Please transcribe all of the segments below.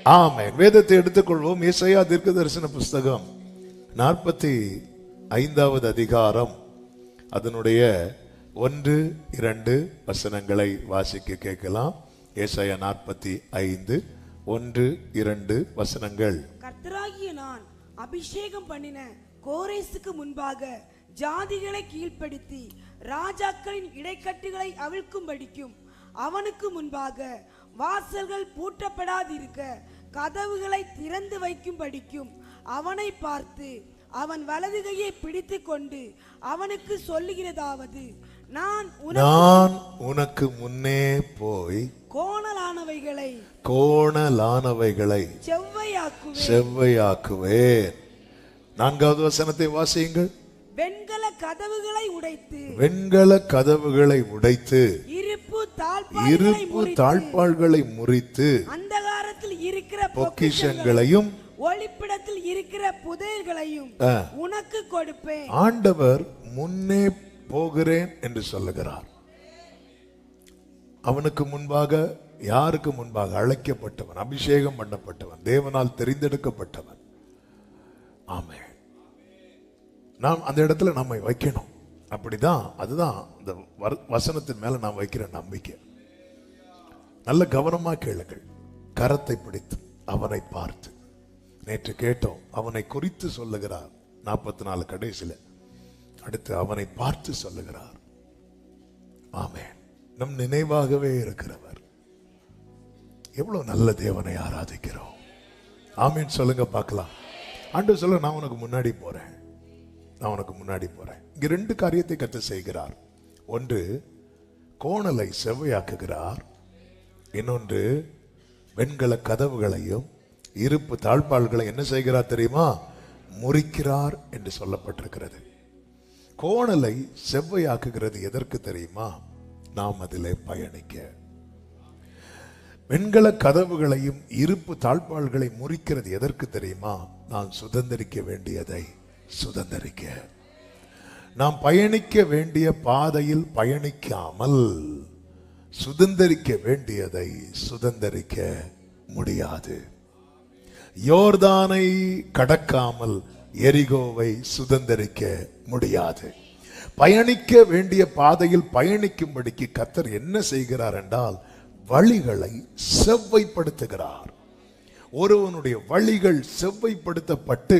ஆமென். வேதத்தை எடுத்துக்கொள்வோம். ஏசாயா தீர்க்கதரிசன புஸ்தகம் 45வது அதிகாரம் அதனுடைய 1-2 வசனங்களை வாசிக்க கேட்கலாம். ஏசாயா 45:1-2 வசனங்கள். கர்த்தராகிய நான் அபிஷேகம் பண்ணின கோரேசுக்கு முன்பாக ஜாதிகளை கீழ்ப்படுத்தி ராஜாக்களின் இடைக்கட்டுகளை அவிழ்க்கும்படிக்கும் அவனுக்கு முன்பாக வாசல்கள் பூட்டப்படாதிருக்க கதவுகளை திறந்து வைக்கும்படிக்கும் அவனை பார்த்து அவன் வலது கையை பிடித்து கொண்டு அவனுக்கு சொல்லுகிறதாவது, நான் உனக்கு முன்னே போய் கோணலானவைகளை செவ்வையாக்குவேன். 4வது வசனத்தை வாசியுங்கள். வெண்கல கதவுகளை உடைத்து இருப்பு தாழ்பாள்களை முறித்து அந்தகாரத்தில் இருக்கிற பொக்கிஷங்களையும் ஒளிப்பிடத்தில் இருக்கிற புதையல்களையும் உனக்கு கொடுப்பேன். ஆண்டவர் முன்னே போகிறேன் என்று சொல்லுகிறார். அவனுக்கு முன்பாக, யாருக்கு முன்பாக? அழைக்கப்பட்டவன், அபிஷேகம் பண்ணப்பட்டவன், தேவனால் தெரிந்தெடுக்கப்பட்டவன். ஆமென். நாம் அந்த இடத்துல நம்மை வைக்கணும். அப்படிதான், அதுதான் இந்த வசனத்தின் மேல நாம் வைக்கிற நம்பிக்கை. நல்ல கவனமா கேளுங்கள். கரத்தை பிடித்து அவனை பார்த்து, நேற்று கேட்டோம், அவனை குறித்து சொல்லுகிறார் 44 கடைசியில. அடுத்து அவனை பார்த்து சொல்லுகிறார். ஆமென். நம் நினைவாகவே இருக்கிறவர். எவ்வளவு நல்ல தேவனை ஆராதிக்கிறோம். ஆமென் சொல்லுங்க பார்க்கலாம். ஆண்டவர் சொல்ல, நான் உனக்கு முன்னாடி போறேன், நான் உனக்கு முன்னாடி போறேன். இங்க 2 காரியத்தை கர்த்தர் செய்கிறார். ஒன்று, கோணலை செவ்வையாக்குகிறார். இன்னொன்று, வெண்கல கதவுகளையும் இருப்பு தாழ்பாள்களை என்ன செய்கிறார் தெரியுமா? முறிக்கிறார் என்று சொல்லப்பட்டிருக்கிறது. கோணலை செவ்வையாக்குகிறது எதற்கு தெரியுமா? நாம் அதிலே பயணிக்க. வெண்கல கதவுகளையும் இருப்பு தாழ்பாள்களை முறிக்கிறது எதற்கு தெரியுமா? நான் சுதந்திரிக்க வேண்டியதை சுதந்திரிக்க. நாம் பயணிக்க வேண்டிய பாதையில் பயணிக்காமல் சுதந்திரிக்க வேண்டியதை சுதந்திரிக்க முடியாது. யோர்தானை கடக்காமல் எரிகோவை சுதந்திரிக்க முடியாது. பயணிக்க வேண்டிய பாதையில் பயணிக்கும்படிக்கு கர்த்தர் என்ன செய்கிறார் என்றால், வழிகளை செவ்வைப்படுத்துகிறார். ஒருவனுடைய வழிகள் செவ்வைப்படுத்தப்பட்டு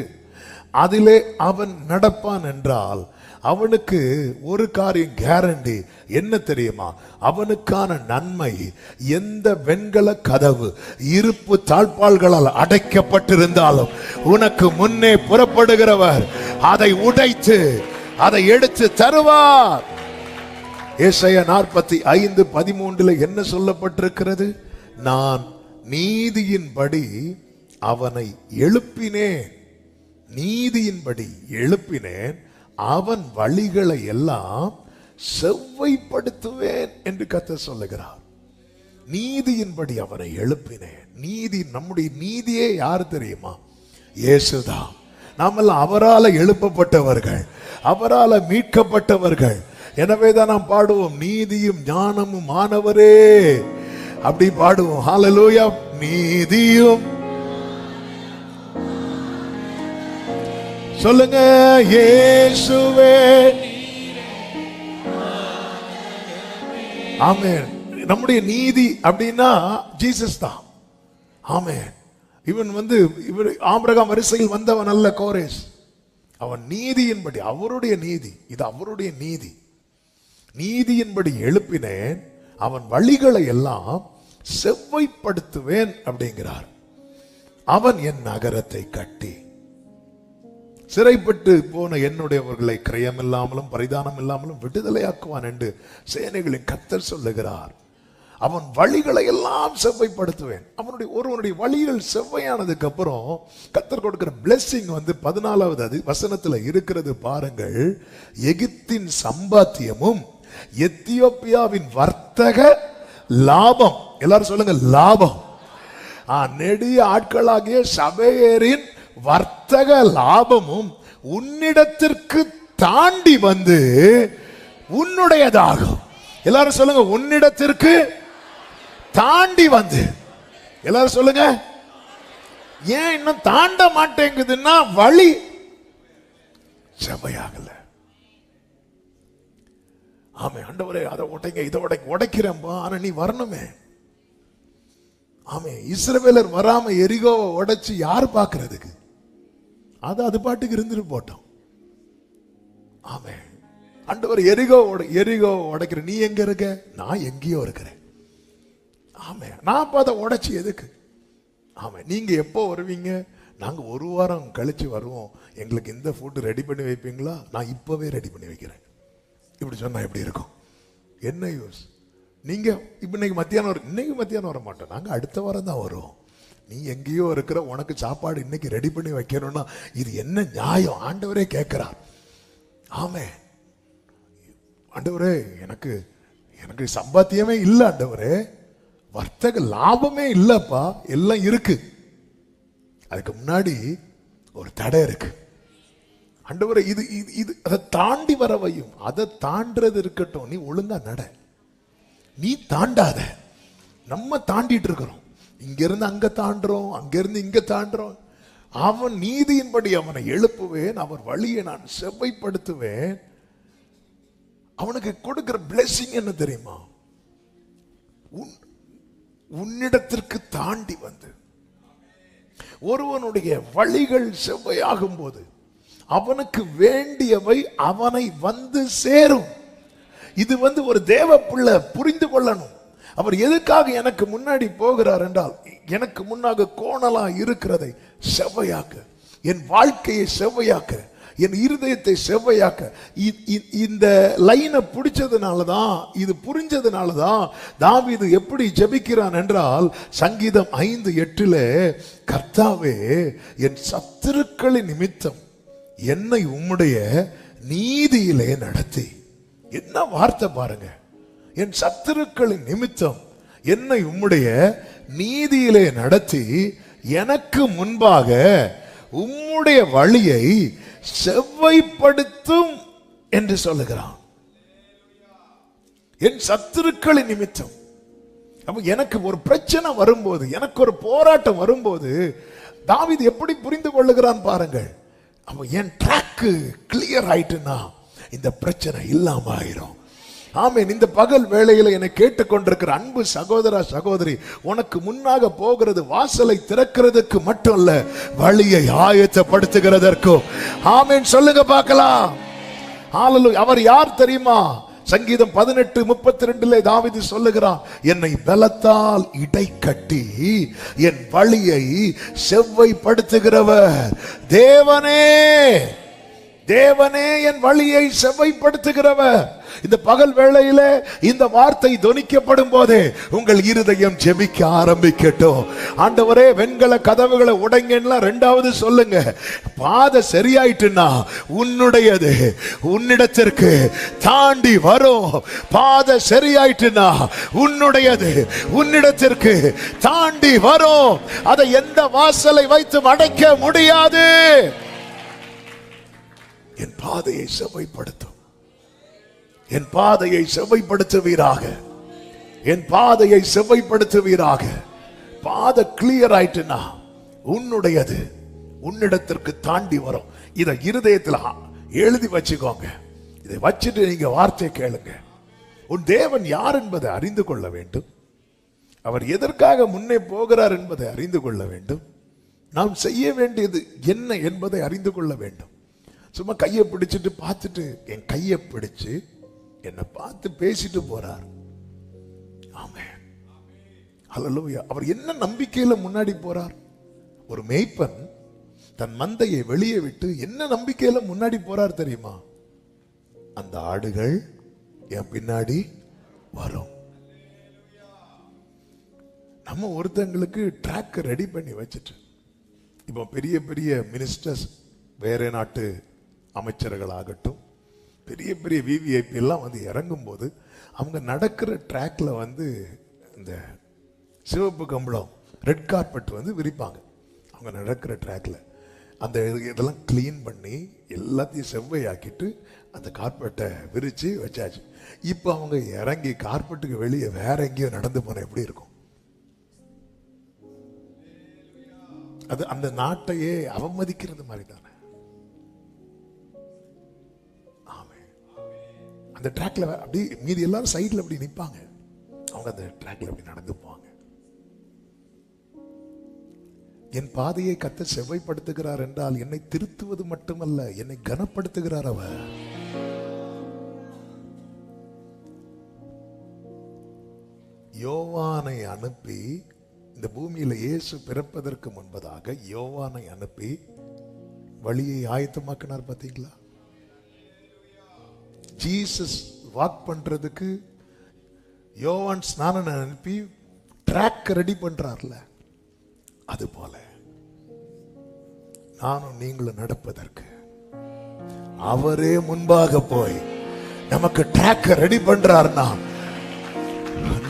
அதிலே அவன் நடப்பான் என்றால் அவனுக்கு ஒரு காரியம் கேரண்டி. என்ன தெரியுமா? அவனுக்கான நன்மை. எந்த வெண்கல கதவு இருப்பு தாழ்பாள்களால் அடைக்கப்பட்டிருந்தாலும் உனக்கு முன்னே புறப்படுகிறவர் அதை உடைத்து அதை எடுத்து தருவார். ஏசாயா 45:13 என்ன சொல்லப்பட்டிருக்கிறது? நான் நீதியின்படி அவனை எழுப்பினேன், நீதியின்படி எழுப்பினேன், அவன் வழிகளை எல்லாம் செவ்வைப்படுத்துவேன் என்று கர்த்தர் சொல்லுகிறார். நீதியின்படி அவனை எழுப்பினேன். நீதி, நம்முடைய நீதியே யார் தெரியுமா? இயேசுதான். நாமெல்லாம் அவரால எழுப்பப்பட்டவர்கள், அவரால மீட்கப்பட்டவர்கள். எனவேதான் நாம் பாடுவோம், நீதியும் ஞானமும் ஆனவரே, அப்படி பாடுவோம். ஹல்லேலூயா. நீதியும், சொல்லுங்க, இயேசுவே. ஆமென். நம்முடைய நீதி அப்படின்னா ஜீசஸ் தான். ஆமென். இவன் இவர் ஆபிரகாம் வரிசையில் வந்தவன் அல்ல கோரேஸ். அவன் நீதியின்படி, அவருடைய நீதி, இது அவருடைய நீதி. நீதியின்படி எழுப்பினேன், அவன் வழிகளை எல்லாம் செவ்வைப்படுத்துவேன் அப்படிங்கிறார். அவன் என் நகரத்தை கட்டி சிறைப்பட்டு போன என்னுடையவர்களை கிரயம் இல்லாமலும் பரிதானம் இல்லாமலும் விடுதலையாக்குவான் என்று சேனைகளின் கர்த்தர் சொல்லுகிறார். அவன் வழிகளை எல்லாம் செவ்வைப்படுத்துவேன். ஒருவனுடைய வழிகள் செவ்வையானதுக்கு அப்புறம் கர்த்தர் கொடுக்கிற பிளெஸிங் 14வது வசனத்துல இருக்கிறது பாருங்கள். எகிப்தின் சம்பாத்தியமும் எத்தியோப்பியாவின் வர்த்தக லாபம். எல்லாரும் சொல்லுங்க, லாபம். நெடிய ஆட்களாகிய சபையரின் வர்த்தக லாபமும் உன்னிடத்திற்கு தாண்டி வந்து உன்னுடையதாகும். எல்லாரும் சொல்லுங்க, உன்னிடத்திற்கு தாண்டி வந்து. எல்லாரும் சொல்லுங்க, ஏன் இன்னும் தாண்ட மாட்டேங்குதுன்னா வழி செவ்வையாகல. ஆமே, ஆண்டவரே அதை உடைங்க இதை உடைக்கிறேன்பா, ஆனா நீ வரணுமே. ஆமே, இஸ்ரவேலர் வராம எரிகோவை உடைச்சு யார் பார்க்கிறதுக்கு? அது பாட்டுக்கு இருந்துட்டு போட்டோம். ஆமே, ஆண்டவர் எரிகோ உடைக்கிற, நீ எங்க இருக்க? நான் எங்கேயோ இருக்கிறேன். ஆமே, நான் அதை உடைச்சு எதுக்கு? ஆமே, நீங்க எப்போ வருவீங்க? நாங்க ஒரு வாரம் கழிச்சு வருவோம், எங்களுக்கு இந்த ஃபுட் ரெடி பண்ணி வைப்பீங்களா? நான் இப்பவே ரெடி பண்ணி வைக்கிறேன். இப்படி சொன்னா எப்படி இருக்கும்? என்ன யூஸ்? நீங்க இன்னைக்கு மத்தியானம் வர மாட்டோம், நாங்க அடுத்த வாரம் தான் வருவோம். நீ எங்கேயோ இருக்கிற, உனக்கு சாப்பாடு இன்னைக்கு ரெடி பண்ணி வைக்கணும்னா இது என்ன நியாயம்? ஆண்டவரே கேட்கிறார். ஆமே, ஆண்டவரே எனக்கு சம்பாத்தியமே இல்லை, ஆண்டவரே வர்த்தக லாபமே இல்லப்பா, எல்லாம் இருக்கு. அதுக்கு முன்னாடி ஒரு தடை இருக்கு. ஆண்டவரே இது அதை தாண்டி வரவையும், அதை தாண்டது இருக்கட்டும், நீ ஒழுங்கா நட, நீ தாண்டாத. நம்ம தாண்டிட்டு இருக்கிறோம், இங்க இருந்து அங்க தாண்டுறோம், அங்க இருந்து இங்க தாண்டுறோம். அவன் நீதியின்படி அவனை எழுப்புவேன், அவர் வழியை நான் செவ்வைப்படுத்துவேன். அவனுக்கு கொடுக்கிற பிளெஸிங் என்ன தெரியுமா? உன்னிடத்திற்கு தாண்டி வந்து ஒருவனுடைய வழிகள் செவ்வையாகும் போது அவனுக்கு வேண்டியவை அவனை வந்து சேரும். இது ஒரு தேவ பிள்ளை புரிந்து கொள்ளணும். அவர் எதுக்காக எனக்கு முன்னாடி போகிறார் என்றால், எனக்கு முன்னாக கோணலா இருக்கிறதை செவ்வையாக்க, என் வாழ்க்கையை செவ்வையாக்க, என் இருதயத்தை செவ்வையாக்க. இந்த லைனை பிடிச்சதுனாலதான், இது புரிஞ்சதுனாலதான் தாவீது எப்படி ஜெபிக்கிறான் என்றால், சங்கீதம் 5:8 கர்த்தாவே என் சத்துருக்களின் நிமித்தம் என்னை உம்முடைய நீதியிலே நடத்தி. என்ன வார்த்தை பாருங்க! என் சத்துருக்களின் நிமித்தம் என்னை உம்முடைய நீதியிலே நடத்தி எனக்கு முன்பாக உம்முடைய வழியை செவ்வைப்படுத்தும் என்று சொல்லுகிறான். என் சத்துருக்களின் நிமித்தம். அப்ப எனக்கு ஒரு பிரச்சனை வரும்போது, எனக்கு ஒரு போராட்டம் வரும்போது தாவீது எப்படி புரிந்து கொள்ளுகிறான் பாருங்கள். அப்ப என் ட்ராக்கு கிளியர் ஆயிட்டுனா இந்த பிரச்சனை இல்லாம ஆயிரும். ஆமென். இந்த பகல் வேளையில என்னை கேட்டுக்கொண்டிருக்கிற அன்பு சகோதரா சகோதரி, உனக்கு முன்னாக போகிறது வாசலை திறக்கிறதுக்கு மட்டும் அல்ல, வழியை ஆயத்தப்படுத்துகிறதற்கும். ஆமென் சொல்லுங்க பார்க்கலாம். ஹalleluya. அவர் யார் தெரியுமா? சங்கீதம் 18:32 தாவீது சொல்லுகிறான், என்னை பலத்தால் இடை கட்டி என் வழியை செவ்வைப்படுத்துகிறவர் தேவனே. தேவனே என் வழியை செவ்வைப்படுத்துகிறவர். இந்த பகல் வேளையில இந்த வார்த்தை தொனிக்கப்படும் போதே உங்கள் இருதயம் ஜெபிக்க ஆரம்பிக்கட்டும். ஆண்டவரே வெண்கல கதவுகளை உடைங்கன்னா ரெண்டாவது சொல்லுங்க, பாதை சரியாயிட்டுனா உன்னுடையது உன்னிடத்திற்கு தாண்டி வரும். பாதை சரியாயிட்டுனா உன்னுடையது உன்னிடத்திற்கு தாண்டி வரும். அதை எந்த வாசலை வைத்து அடைக்க முடியாது. என் பாதையை செவ்வைப்படுத்தும். என் பாதையை செவ்வைப்படுத்துவீராக. என் பாதையை செவ்வைப்படுத்துவீராக. பாதை கிளியர் ஆயிட்டுனா உன்னுடையது உன்னிடத்திற்கு தாண்டி வரும். இதை இருதயத்தில் எழுதி வச்சுக்கோங்க. இதை வச்சுட்டு நீங்க வார்த்தை கேளுங்க. உன் தேவன் யார் என்பதை அறிந்து கொள்ள வேண்டும். அவர் எதற்காக முன்னே போகிறார் என்பதை அறிந்து கொள்ள வேண்டும். நாம் செய்ய வேண்டியது என்ன என்பதை அறிந்து கொள்ள வேண்டும். சும்மா கையை பிடிச்சிட்டு பார்த்துட்டு, என் கையை பிடிச்சு என்னை பார்த்து பேசிட்டு போறார். ஆமென். ஹல்லேலூயா. அவர் என்ன நம்பிக்கையில முன்னாடி போறார்? ஒரு மேய்ப்பன் தன் மந்தையை வெளியே விட்டு என்ன நம்பிக்கையில முன்னாடி போறார் தெரியுமா? அந்த ஆடுகள் என் பின்னாடி வரும். நம்ம ஒருத்தங்களுக்கு ட்ராக் ரெடி பண்ணி வச்சுட்டு, இப்போ பெரிய பெரிய மினிஸ்டர்ஸ், வேற நாட்டு அமைச்சர்கள் ஆகட்டும், பெரிய பெரிய விவிஐபி எல்லாம் இறங்கும் போது அவங்க நடக்கிற ட்ராக்ல இந்த சிவப்பு கம்பளம், ரெட் கார்பெட் விரிப்பாங்க. அவங்க நடக்கிற ட்ராக்ல அந்த இதெல்லாம் கிளீன் பண்ணி எல்லாத்தையும் செவ்வையாக்கிட்டு அந்த கார்பெட்டை விரிச்சு வச்சாச்சு. இப்போ அவங்க இறங்கி கார்பெட்டுக்கு வெளியே வேற எங்கேயோ நடந்து போன எப்படி இருக்கும்? அது அந்த நாட்டையே அவமதிக்கிறது மாதிரி தானே. அந்த ட்ராக்ல அப்படி மீதி எல்லாரும் சைட்ல அப்படி நிற்பாங்க, அவங்க அந்த ட்ராக்ல அப்படி நடந்து போவாங்க. என் பாதையை கர்த்தர் செவ்வைப்படுத்துகிறார் என்றால் என்னை திருத்துவது மட்டுமல்ல, என்னை கனப்படுத்துகிறார் அவர். யோவானை அனுப்பி, இந்த பூமியில இயேசு பிறப்பதற்கு முன்பதாக யோவானை அனுப்பி வழியை ஆயத்தமாக்கினார். பார்த்தீங்களா? ஜீசஸ் வாக் பண்றதுக்கு யோவான் ஸ்நானனை அனுப்பி ட்ராக் ரெடி பண்றார்ல, அது போல நானும் நீங்களும் நடப்பதற்கு அவரே முன்பாக போய் நமக்கு ட்ராக் ரெடி பண்றார்னா,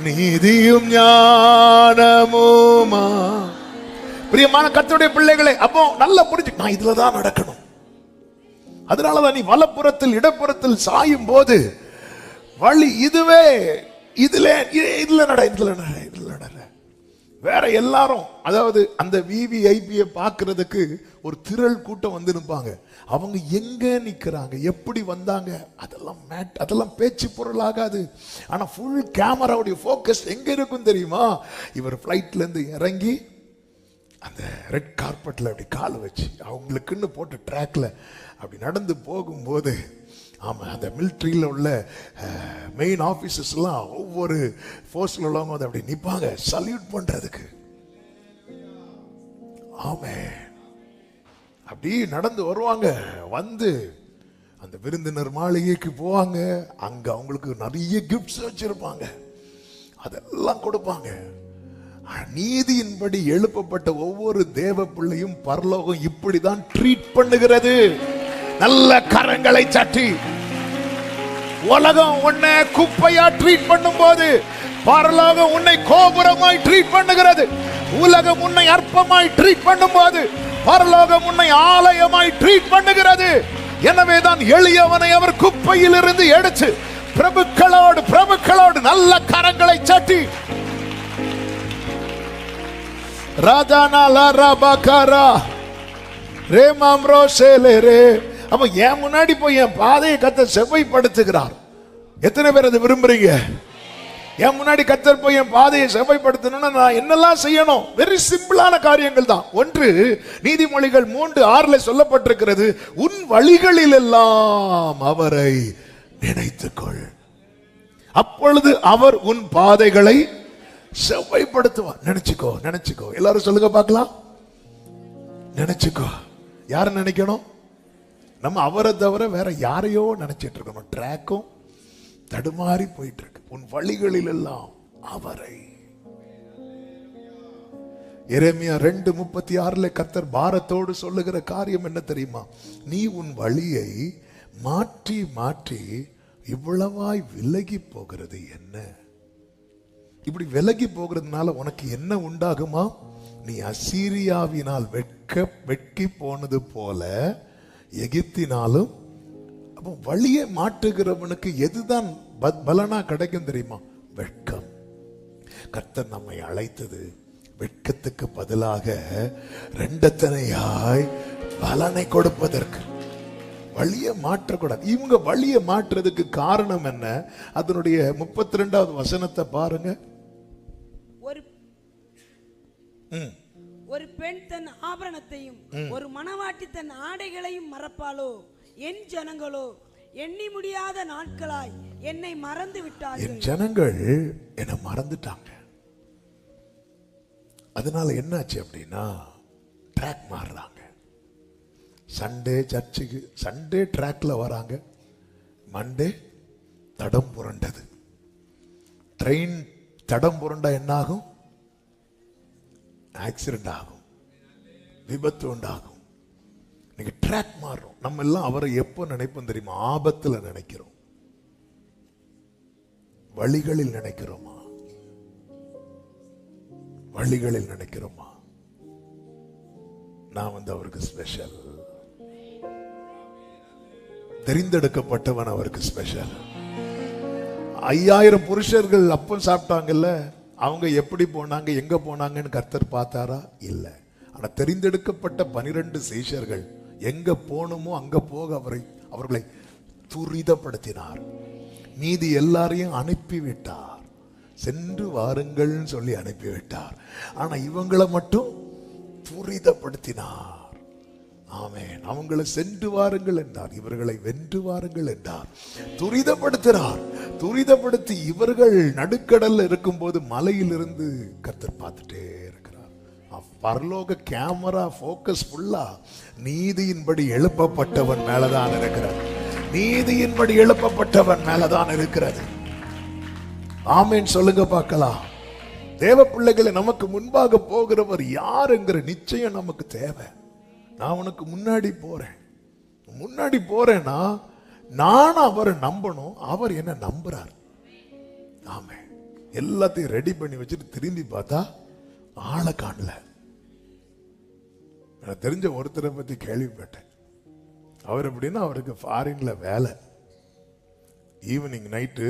நீதியும் ஞானமுமா. பிரியமான கர்த்தருடைய பிள்ளைகளே, அப்போ நல்லா புரிஞ்சு, நான் இதுலதான் நடக்கணும். அதனாலதான் நீ வலப்புறத்தில் இடப்புறத்தில் சாயும் போது வழி இதுவே, இதுல நட. வேற எல்லாரும், அதாவது அந்த விவிஐபியை பார்க்கிறதுக்கு ஒரு திரள் கூட்டம் வந்து நிற்பாங்க. அவங்க எங்க நிக்கிறாங்க, எப்படி வந்தாங்க, அதெல்லாம் பேச்சு பொருள் ஆகாது. ஆனா ஃபுல் கேமராவுடைய போக்கஸ் எங்க இருக்கும் தெரியுமா? இவர் பிளைட்ல இருந்து இறங்கி அந்த ரெட் கார்பெட்ல அப்படி கால் வச்சு அவங்களுக்குன்னு போட்ட ட்ராக்ல அப்படி நடந்து போகும்போது, ஆமா, அந்த மிலிட்ரியில் உள்ள மெயின் ஆபீசர்ஸ் எல்லாம் ஒவ்வொரு போர்ஸ்ல உள்ளவங்க வந்து அப்படி நிப்பாங்க சல்யூட் பண்றதுக்கு. ஆமே, அப்படி நடந்து வருவாங்க. வந்து அந்த விருந்தினர் மாளிகைக்கு போவாங்க. அங்க அவங்களுக்கு நிறைய கிஃப்ட்ஸ் வச்சிருப்பாங்க, அதெல்லாம் கொடுப்பாங்க. நீதியின்படி எழுப்பப்பட்ட ஒவ்வொரு தேவ பிள்ளையும் பரலோகம் இப்படிதான் ட்ரீட் பண்ணுகிறது. நல்ல கரங்களை தட்டி. உலகம் உன்னை குப்பையா ட்ரீட் பண்ணும் போது பரலோகம் உன்னை கோபுரமாய் ட்ரீட் பண்ணுகிறது. உலகம் உன்னை அற்பமாய் ட்ரீட் பண்ணும் போது பரலோகம் உன்னை ஆலயமாய் ட்ரீட் பண்ணுகிறது. எனவேதான் எளியவனை அவர் குப்பையில் இருந்து எடுத்து பிரபுக்களோடு நல்ல கரங்களை தட்டி அப்ப என் முன்னாடி போய் என் பாதையை கர்த்தர் செவ்வைப்படுத்துகிறார். எத்தனை பேர் அதை விரும்புறீங்க? என் முன்னாடி கர்த்தர் போய் என் பாதையை செவ்வைப்படுத்தணும்னா நான் என்னெல்லாம் செய்யணும்? வெரி சிம்பிளான காரியங்கள் தான். ஒன்று, நீதிமொழிகள் 3:6 சொல்லப்பட்டிருக்கிறது, உன் வழிகளில் எல்லாம் அவரை நினைத்துக்கொள், அப்பொழுது அவர் உன் பாதைகளை செவ்வைப்படுத்துவார். நினைச்சுக்கோ. எல்லாரும் சொல்லுங்க பார்க்கலாம். நினைச்சுக்கோ. யாரை நினைக்கணும்? நம்ம அவரை தவிர வேற யாரையோ நினைச்சிட்டு இருக்கணும். ட்ராக்கும் தடுமாறி போயிட்டு இருக்கு. உன் வழிகளில் எல்லாம் அவரை. எரேமியா 2:36 கர்த்தர் பாரத்தோடு சொல்லுகிற காரியம் என்ன தெரியுமா? நீ உன் வழியை மாற்றி மாற்றி இவ்வளவாய் விலகி போகிறது என்ன? இப்படி விலகி போகிறதுனால உனக்கு என்ன உண்டாகுமா? நீ அசீரியாவினால் வெட்கி போனது போல எகிப்தினாலும். அப்போ வழியை மாற்றுகிறவனுக்கு எதுதான் பலனா கிடைக்கும் தெரியுமா? வெட்கம். கர்த்தர் நம்மை அழைத்தது வெட்கத்துக்கு பதிலாக ரெண்டத்தனையாய் பலனை கொடுப்பதற்கு. வழியை மாற்றக்கூடாது. இவங்க வழியை மாற்றுறதுக்கு காரணம் என்ன? அதனுடைய 32வது வசனத்தை பாருங்க. ஒரு பெண் தன் ஆபரணத்தையும் ஒரு மணவாட்டி தன் ஆடைகளையும் மறப்பாளோ? என் ஜனங்களோ எண்ணி முடியாத நாட்களாய் என்னை மறந்து விட்டார்கள். என் ஜனங்கள் என்னை மறந்துட்டாங்க. அதனால என்னாச்சு அப்படின்னா, ட்ராக் மாறுறாங்க. சண்டே சர்ச்சுக்கு, சண்டே ட்ராக்ல வராங்க, மண்டே தடம் புரண்டது. ட்ரெயின் தடம் புரண்டா என்ன ஆகும்? ஆக்சிடென்ட் ஆகும், விபத்து உண்டாகும். நீங்க ட்ராக் மாறும். நம்ம எல்லாம் அவரை எப்போ நினைப்போம் தெரியுமா? ஆபத்துல நினைக்கிறோம். வழிகளில் நினைக்கிறோமா? வழிகளில் நினைக்கிறோமா? நான் அவருக்கு ஸ்பெஷல். தெரிந்தெடுக்கப்பட்டவன் அவருக்கு ஸ்பெஷல். 5000 புருஷர்கள் அப்பம் சாப்பிட்டாங்கல்ல, அவங்க எப்படி போனாங்க, எங்க போனாங்கன்னு கர்த்தர் பார்த்தாரா? இல்ல. ஆனா தெரிந்தெடுக்கப்பட்ட 12 சீஷர்கள் எங்க போகணுமோ அங்க போக அவர்களை துரிதப்படுத்தினார். மீதி எல்லாரையும் அனுப்பிவிட்டார். சென்று வாருங்கள் சொல்லி அனுப்பிவிட்டார். ஆனா இவங்களை மட்டும் துரிதப்படுத்தினார். ஆமென். அவங்களை சென்று வாருங்கள் என்றார், இவர்களை வென்று வாருங்கள் என்றார். துரிதப்படுத்தினார். துரிதப்படுத்தி இவர்கள் நடுக்கடல்ல இருக்கும்போது மலையிலிருந்து கர்த்தர் பார்த்துட்டே இருக்கிறார். பரலோக கேமரா போக்கஸ் ஃபுல்லா நீதியின்படி எழுப்பப்பட்டவன் மேலதான் இருக்கிறது. நீதியின்படி எழுப்பப்பட்டவன் மேலதான் இருக்கிறது. ஆமென் சொல்லுங்க பார்க்கலாம். தேவ பிள்ளைகளை, நமக்கு முன்பாக போகிறவர் யார் என்கிற நிச்சயம் நமக்கு தேவை. நான் உனக்கு முன்னாடி போறேன்னா நான் அவரை நம்பணும், அவர் என்ன நம்புறார். ஆமென். எல்லாத்தையும் ரெடி பண்ணி வச்சுட்டு திரும்பி பார்த்தா ஆளை காணல. நான் தெரிஞ்ச ஒருத்தரை பத்தி கேள்விப்பட்டேன். அவர் எப்படின்னா, அவருக்கு ஃபாரின்ல வேலை, ஈவினிங் நைட்டு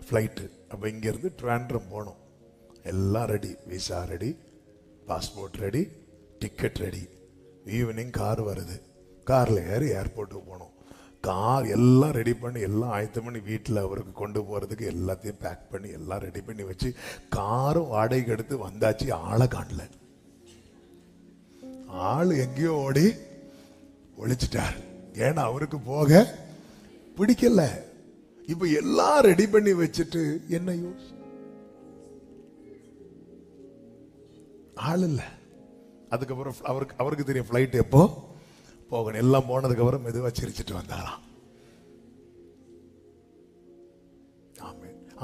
ஃப்ளைட்டு. அப்போ இங்கேருந்து ட்ராண்ட்ரம் போகணும். எல்லாம் ready, visa ready, passport ready, ticket ready. Evening car வருது, காரில் ஏறி ஏர்போர்ட்டுக்கு போகணும். கார் எல்லாம் ரெடி பண்ணி எல்லாம் ஆயத்தம் பண்ணி வீட்டில் அவருக்கு கொண்டு போகிறதுக்கு எல்லாத்தையும் பேக் பண்ணி எல்லாம் ரெடி பண்ணி வச்சு காரும் வாடகைக்கு எடுத்து வந்தாச்சு. ஆளை காணல. ஆள் எங்கேயோ ஓடி ஒழிச்சிட்டார். ஏன்னா அவருக்கு போக பிடிக்கல. இப்ப எல்லாம் ரெடி பண்ணி வச்சுட்டு என்ன யூஸ்? ஆள் இல்ல. அதுக்கப்புறம் அவருக்கு தெரியும் ஃபிளைட் எப்போ போகணும். எல்லாம் போனதுக்கு அப்புறம் மெதுவா சிரிச்சிட்டு வந்தாராம்.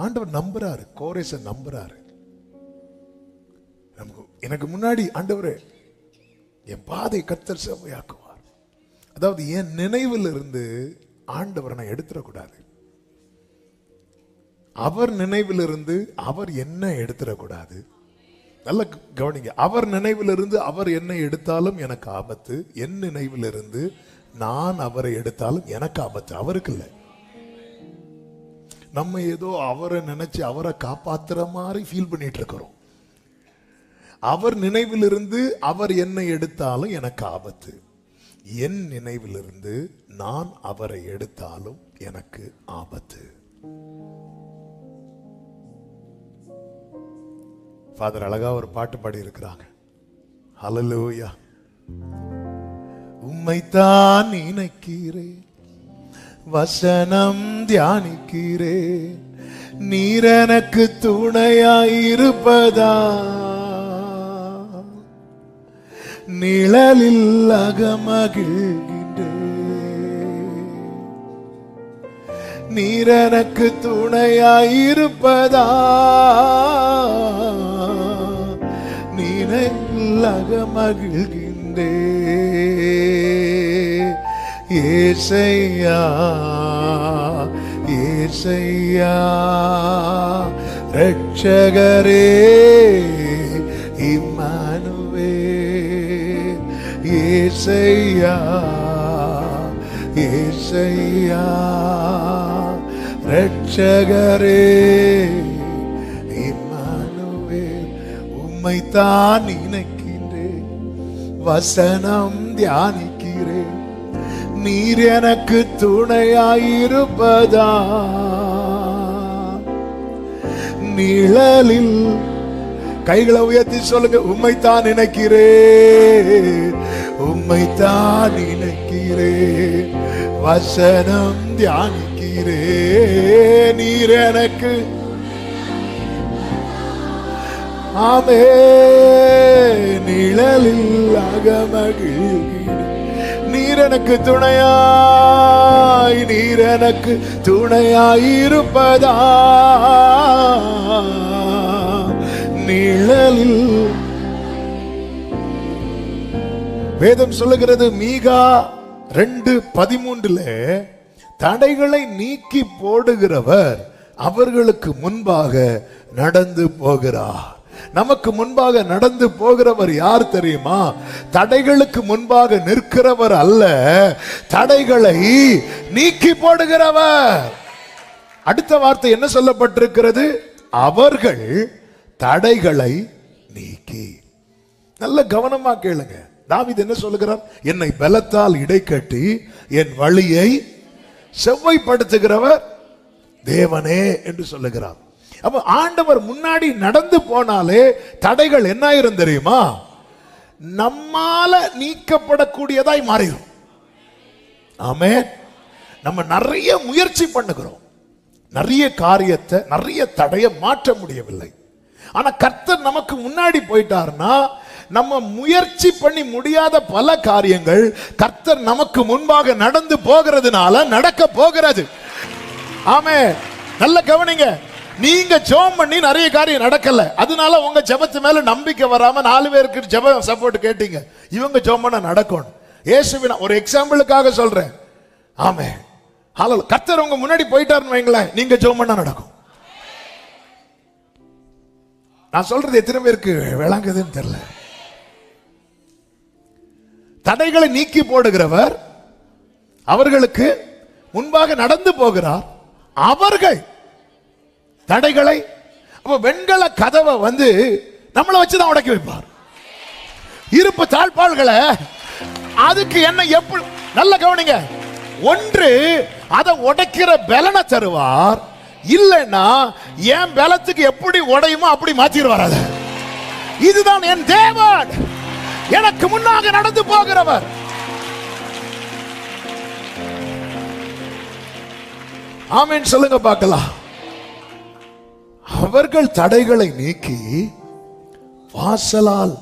ஆண்டவர் நம்புறாரு, கோரேச நம்புறாரு. எனக்கு முன்னாடி ஆண்டவரே என் பாதை கர்த்தர் செவ்வையாக்குவார். அதாவது என் நினைவில் இருந்து ஆண்டவரை நான் எடுத்துடக்கூடாது. அவர் நினைவிலிருந்து அவர் என்ன எடுத்துடக்கூடாது. நல்ல கவனிங்க. அவர் நினைவிலிருந்து அவர் என்ன எடுத்தாலும் எனக்கு ஆபத்து. என் நினைவிலிருந்து நான் அவரை எடுத்தாலும் எனக்கு ஆபத்து. அவருக்கு இல்லை. நம்ம ஏதோ அவரை நினைச்சு அவரை காப்பாத்துற மாதிரி ஃபீல் பண்ணிட்டு இருக்கிறோம். அவர் நினைவிலிருந்து அவர் என்னை எடுத்தாலும் எனக்கு ஆபத்து. என் நினைவிலிருந்து நான் அவரை எடுத்தாலும் எனக்கு ஆபத்து. ஃபாதர் அழகா ஒரு பாட்டு பாடி இருக்கிறாங்க. ஹல்லேலூயா. உம்மைத்தான் நினைக்கிறேன், வசனம் தியானிக்கிறேன், நீர் எனக்கு துணையாயிருப்பதா, நிழலில் அகமகிழ்கின்றேன், நீர் எனக்கு துணையாயிருப்பதா, நிழலில் அகமகிழ்கின்றேன். ஏசையா ஏசையா ரட்சகரே இம்மானுவேல். ஏசையா ஏசையா ரட்சகரே இம்மானுவேல். உம்மைத்தான் நினைக்கின்றேன், வசனம் தியானிக்கிறேன், நீர் எனக்கு துணையாயிருப்பதா, நிழலில். கைகளை உயர்த்தி சொல்லுங்க. உம்மைத்தான் நினைக்கிறேன், உம்மைத்தான் நினைக்கிறேன், வசனம் தியானிக்கிறேன், நீர் எனக்கு. ஆமே. நிழலில் அகமகிழ்கிறேன், நீர் எனக்கு துணையாய், நீர் எனக்கு துணையாயிருப்பதா, நிழலில். வேதம் சொல்லுகிறது மீகா 2:13 தடைகளை நீக்கி போடுகிறவர் அவர்களுக்கு முன்பாக நடந்து போகிறார். நமக்கு முன்பாக நடந்து போகிறவர் யார் தெரியுமா? தடைகளுக்கு முன்பாக நிற்கிறவர் அல்ல, தடைகளை நீக்கி போடுகிறவர். அடுத்த வார்த்தை என்ன சொல்லப்பட்டிருக்கிறது? அவர்கள் தடைகளை நீக்கி. நல்ல கவனமா கேளுங்க. தாவீது என்ன சொல்லுகிறார்? என்னை பலத்தால் இடைக்கட்டி என் வழியை செவ்வைப்படுத்துகிறவர் தேவனே என்று சொல்லுகிறார். அப்ப ஆண்டவர் முன்னாடி நடந்து போனாலே தடைகள் என்ன ஆயிரும் தெரியுமா? நம்மால நீக்கப்படக்கூடியதாய் மாறிடும். ஆமென். நம்ம நிறைய முயற்சி பண்ணுகிறோம், நிறைய காரியத்தை, நிறைய தடையை மாற்ற முடியவில்லை. ஆனா கர்த்தர் நமக்கு முன்னாடி போயிட்டார்னா நம்ம முயற்சி பண்ணி முடியாத பல காரியங்கள் கர்த்தர் நமக்கு முன்பாக நடந்து போகிறதுனால நடக்க போகிறது. ஆமென். நல்ல கவனிங்க. நீங்க ஜெபம் பண்ணி நிறைய காரியம் நடக்கல, அதனால உங்க ஜெபத்து மேல நம்பிக்கை வராம 4 பேருக்கு ஜெப சப்போர்ட் கேட்டீங்க. இவங்க ஜெபம் பண்ண நடக்கும். இயேசுவின் ஒரு எக்ஸாம்பிளுக்காக சொல்றேன். ஆமென். ஹalleluya. கர்த்தர் உங்க முன்னாடி போயிட்டாருன்னு வைங்களேன், நீங்க ஜெபம் பண்ண நடக்கும். நான் சொல்றது எத்தனை பேருக்கு விளங்குதுன்னு தெரியல. தடைகளை நீக்கி போடுகிறவர் அவர்களுக்கு முன்பாக நடந்து போகிறார். அவர்கள் தடைகளை, அப்ப வெண்கல கதவை வந்து நம்மளை வச்சுதான் உடைக்க வைப்பார். இருப்பு தாழ்பாள்களை அதுக்கு என்ன எப்படி, நல்ல கவனிங்க. ஒன்று அதை உடைக்கிற பலனை தருவார், இல்லைன்னா என் பலத்துக்கு எப்படி உடையுமோ அப்படி மாத்திடுவார். அதை இதுதான் என் தேவன், எனக்கு முன்னாக நடந்து போகிறவர். ஆமென் சொல்லுங்க பார்க்கலாம். அவர்கள் தடைகளை நீக்கி வாசலால்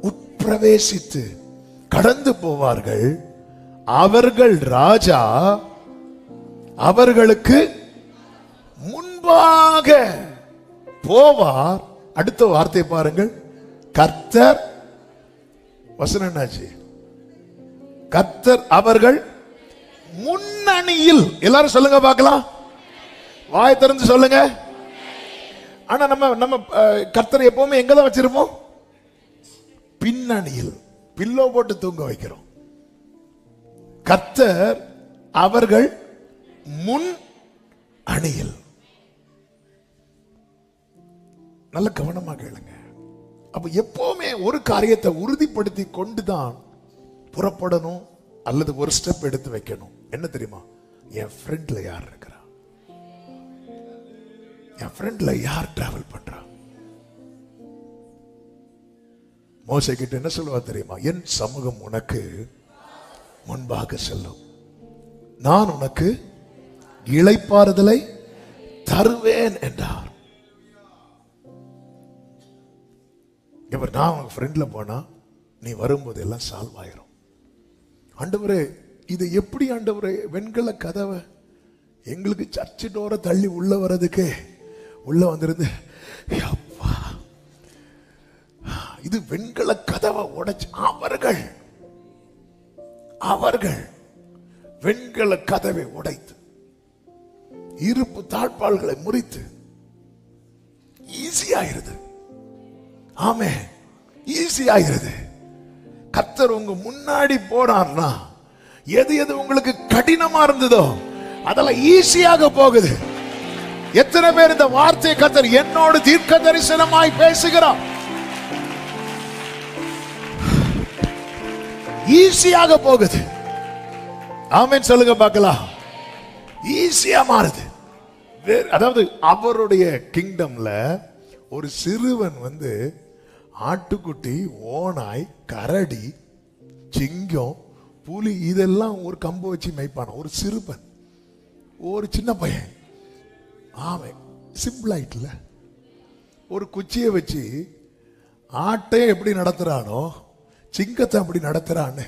உட்பிரவேசித்து கடந்து போவார்கள். அவர்கள் ராஜா அவர்களுக்கு முன்பாக போவார். அடுத்த வார்த்தை பாருங்கள். கர்த்தர், வசனம் என்னாச்சு? கர்த்தர் அவர்கள் முன்னணியில். எல்லாரும் சொல்லுங்க பார்க்கலாம், வாய் திறந்து சொல்லுங்க. ஆனா நம்ம கர்த்தர் எப்பவுமே எங்கதான் வச்சிருப்போம்? பின்னணியில். பில்லோ போட்டு தூங்க வைக்கிறோம். கர்த்தர் அவர்கள் முன் அணியில். நல்ல கவனமா கேளுங்க. அப்ப எப்பவுமே ஒரு காரியத்தை உறுதிப்படுத்தி கொண்டுதான் புறப்படணும், அல்லது ஒரு ஸ்டெப் எடுத்து வைக்கணும். என்ன தெரியுமா? என் ஃப்ரெண்ட்ல யார் இருக்கிறா, என் ஃப்ரெண்ட்ல யார் டிராவல் பண்றா. மோசே கிட்ட என்ன சொல்லுவா தெரியுமா? என் சமூகம் உனக்கு முன்பாக செல்லும், நான் உனக்கு இளைப்பாறுதலை தருவேன் என்றார். இவர் நான் உங்க ஃப்ரெண்ட்ல போனா நீ வரும்போது எல்லாம் சால்வ் ஆயிரும். ஆண்டவரே, இது எப்படி ஆண்டவரே? வெண்கல கதவை எங்களுக்கு சர்ச்சு டோரை தள்ளி உள்ள வர்றதுக்கு உள்ள வந்திருந்து, அப்பா இது வெண்கல கதவை உடைச்சு அவர்கள் வெண்கல கதவை உடைத்து இருப்பு தாழ்பாள்களை முறித்து ஈஸியாயிருது. ஆமே, ஈஸியாயிருது. கர்த்தர் உங்க முன்னாடி போறார்னா எது எது உங்களுக்கு கடினமா இருந்ததோ அதெல்லாம் ஈஸியாக போகுது. எத்தனை பேர் இந்த வார்த்தையை கர்த்தர் என்னோடு தீர்க்க தரிசனமாய் பேசுகிறார்? ஈஸியாக போகுது. ஆமென் சொல்லுங்க பார்க்கலாம். ஈஸியா மாறுது. அதாவது அவருடைய கிங்டம்ல ஒரு சிறுவன் வந்து ஆட்டுக்குட்டி, ஓனாய், கரடி, சிங்கம், புலி இதெல்லாம் ஒரு கம்பு வச்சு மேய்ப்பான ஒரு சிறுவன், ஒரு சின்ன பையன். ஆமை சிம்பிள் ஆயிட்டுல. ஒரு குச்சியை வச்சு ஆட்டை எப்படி நடத்துறானோ சிங்கத்தை அப்படி நடத்துறான்னு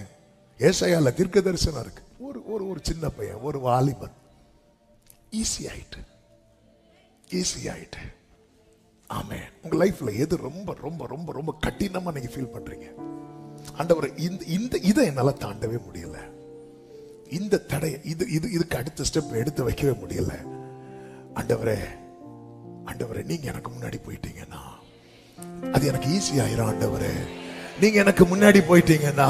ஏசாயால தீர்க்க தரிசனம் இருக்கு. ஒரு சின்ன பையன், ஒரு வாலிபன். ஈஸி ஆயிட்டு. ஆமே. உங்க லைஃப்ல எது ரொம்ப ரொம்ப ரொம்ப ரொம்ப கடினமா நீங்க ஃபீல் பண்றீங்க? ஆண்டவரே, இதை என்னால தாண்டவே முடியல, இந்த தடை இதுக்கு அடுத்த ஸ்டெப் எடுத்து வைக்கவே முடியல. ஆண்டவரே நீங்க எனக்கு முன்னாடி போயிட்டீங்கன்னா அது எனக்கு ஈஸி ஆயிரும். ஆண்டவரே, நீங்க எனக்கு முன்னாடி போயிட்டீங்கன்னா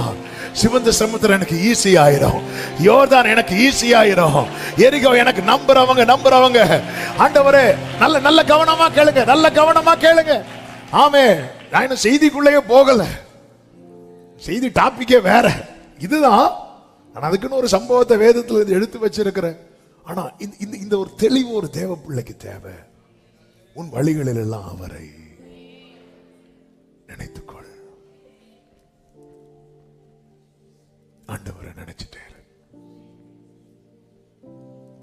சிவந்த சமுத்திரம் எனக்கு ஈஸி ஆயிரும், யோர்தான் எனக்கு ஈஸி ஆயிரும், எரிகோ எனக்கு நம்புறவங்க. ஆண்டவரே, நல்ல கவனமா கேளுங்க, நல்ல கவனமா கேளுங்க. ஆமே, நான் செய்திக்குள்ளேயே போகல. செய்தி டாபிக்கே வேற. இதுதான் நான் அதுக்குன்னு ஒரு சம்பவத்தை வேதத்தில் எடுத்து வச்சிருக்கிறேன். ஆனா இந்த ஒரு தெளிவு ஒரு தேவ பிள்ளைக்கு தேவை. உன் வழிகளில் எல்லாம் அவரை நினைத்துக்கொள். ஆண்டவரை நினைச்சிட்டே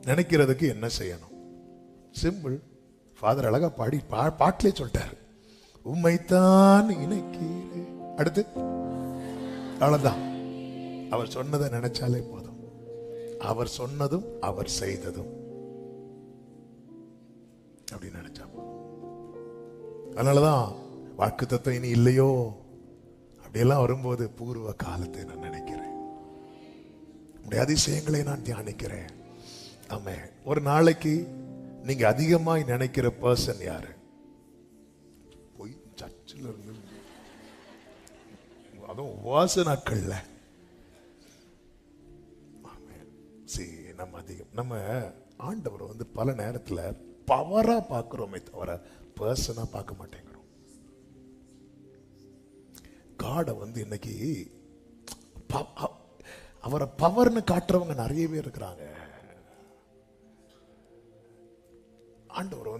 நினைக்கிறதுக்கு என்ன செய்யணும்? சிம்பிள். ஃபாதர் அழகா பாட்டிலே சொல்லிட்டாரு, உம்மைத்தான் நினைக்கிறேன். அடுத்து அவ்வளவுதான். அவர் சொன்னதை நினைச்சாலே போதும். அவர் சொன்னதும் அவர் செய்ததும் அப்படி நினைச்சா போதும். அதனாலதான் வாக்குத்தத்தம் இனி இல்லையோ அப்படியெல்லாம் வரும்போது பூர்வ காலத்தை நான் நினைக்கிறேன், உடைய அதிசயங்களை நான் தியானிக்கிறேன். ஆமே. ஒரு நாளைக்கு நீங்க அதிகமாய் நினைக்கிற பர்சன் யாரு? போய் சர்ச்சில் இருந்து அதுவும் உபவாச நாட்கள்ல நம்ம ஆண்டவர் பல நேரத்துல பவரா பார்க்கிறோமே தவிர பர்சனா பார்க்க மாட்டேங்கிறோம். காடை இன்னைக்கு அவரை பவர்னு காட்டுறவங்க நிறைய பேர் இருக்கிறாங்க. ஆண்டவர்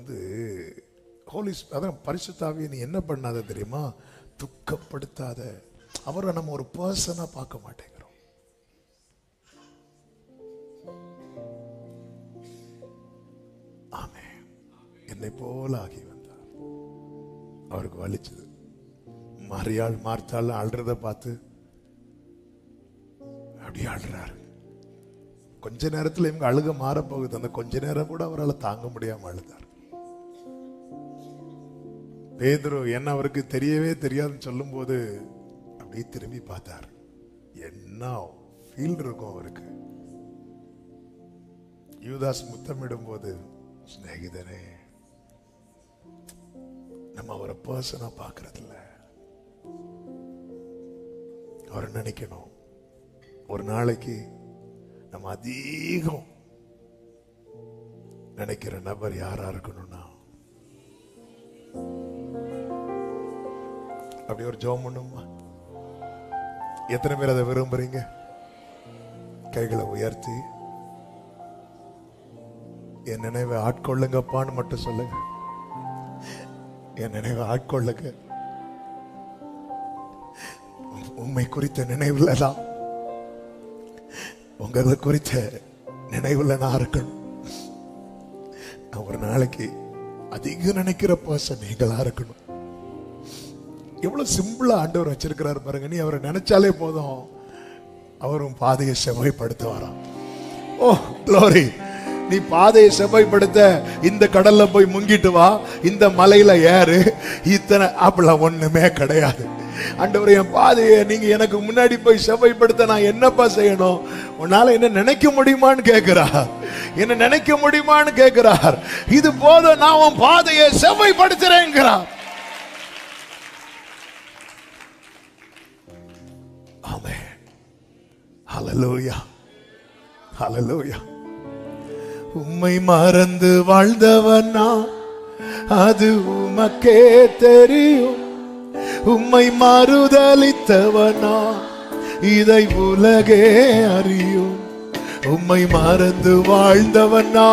ஹோலி அதான் பரிசுத்த ஆவியை நீ என்ன பண்ணாத தெரியுமா? துக்கப்படுத்தாத. அவரை நம்ம ஒரு பர்சனா பார்க்க மாட்டேங்கிறோம். ஆமே. என்னை போல ஆகி வந்தார். அவருக்கு வலிச்சது. மரியாள் மார்த்தாள் அழுறத பார்த்து அப்படி அழுறாரு. கொஞ்ச நேரத்தில் இவங்க அழுக மாறப்போகுது. அந்த கொஞ்ச நேரம் கூட அவரால் தாங்க முடியாம அழுதார். பேதுரு என்ன அவருக்கு தெரியவே தெரியாதுன்னு சொல்லும் போது அப்படியே திரும்பி பார்த்தார். என்ன ஃபீல் இருக்கும் அவருக்கு. யூதாஸ் முத்தமிடும் போது, சிநேகிதனே, நம்ம அவரை பர்சனா பார்க்கறது இல்ல. அவரை நினைக்கணும். ஒரு நாளைக்கு நம்ம அதிகம் நினைக்கிற நபர் யாரா இருக்கணும்னா, அப்படி ஒரு ஜெபம் பண்ணுமா? எத்தனை பேர் அதை விரும்புறீங்க? கைகளை உயர்த்தி என் நினைவை ஆட்கொள்ளுங்கப்பான்னு மட்டும் சொல்லுங்க. என் நினைவை ஆட்கொள்ளுங்க. உண்மை குறித்த நினைவுல தான் உங்களை குறித்த நினைவுல நான் இருக்கணும். நான் ஒரு நாளைக்கு அதிகம் நினைக்கிற பர்சன் நீங்களா இருக்கணும். எவ்வளவு சிம்பிளா ஆண்டவர் வச்சிருக்கிறாரு பாருங்க. நீ அவரை நினைச்சாலே போதும், அவரும் பாதையை செவ்வாய்ப்படுத்துவாராம். ஓ க்ளோரி. நீ பாதையை செவ்வாய்ப்படுத்த இந்த கடல்ல போய் முங்கிட்டு வா, இந்த மலையில ஏறு, இத்தனை அப்படிலாம் ஒண்ணுமே கிடையாது. ஆண்டவர், என் பாதையை நீங்க எனக்கு முன்னாடி போய் செவ்வாய்ப்படுத்த நான் என்னப்பா செய்யணும்? உன்னால என்ன நினைக்க முடியுமான்னு கேட்கிறார். என்ன நினைக்க முடியுமான்னு கேட்கிறார். இது போதும், நான் உன் பாதையை செவ்வாய்ப்படுத்துறேங்கிறார். ஆமென். ஹல்லேலூயா, ஹல்லேலூயா. உம்மை மறந்து வாழ்ந்தவனா அது உமக்கே தெரியும். உம்மை மறுதலித்தவனா இதை உலகே அறியும். உம்மை மறந்து வாழ்ந்தவனா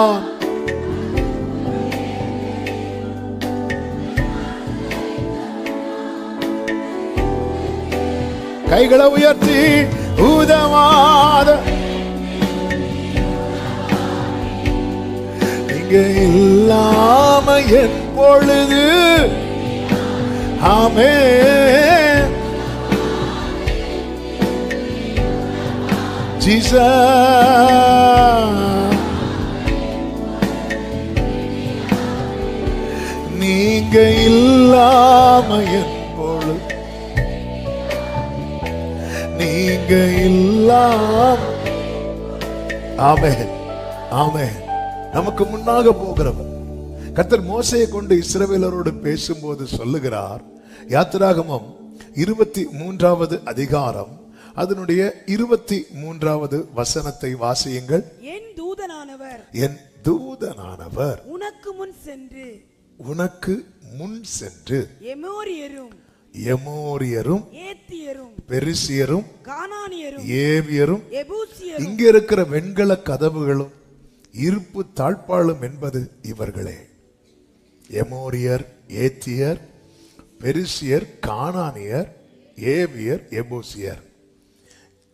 கைகளை உயர்த்தி உதவாத நீங்க இல்லாம என் பொழுது. ஆமென். ஜீசஸ், நீங்க இல்லாம என் பொழுது, நீங்க இல்லாம. ஆமென், ஆமென். நமக்கு முன்னாக போகிறவர் கர்த்தர் மோசேயை கொண்டு இஸ்ரவேலரோடு பேசும்போது சொல்லுகிறார். யாத்திராகமம் 23வது அதிகாரம் அதனுடைய 23வது வசனத்தை வாசியுங்கள். என் தூதனானவர், என் தூதனானவர் உனக்கு முன் சென்று, உனக்கு முன் சென்று எமோரியரும் எமோரியரும், ஏத்தியரும், பெரிசியரும், கானானியரும், ஏவியரும், எபூசியரும், இங்க இருக்கிற வெண்கல கதவுகளும் இருப்பு தாழ்பாளும் என்பது இவர்களே. எமோரியர், ஏத்தியர், பெரிசியர், கானானியர், ஏவியர், எபூசியர்.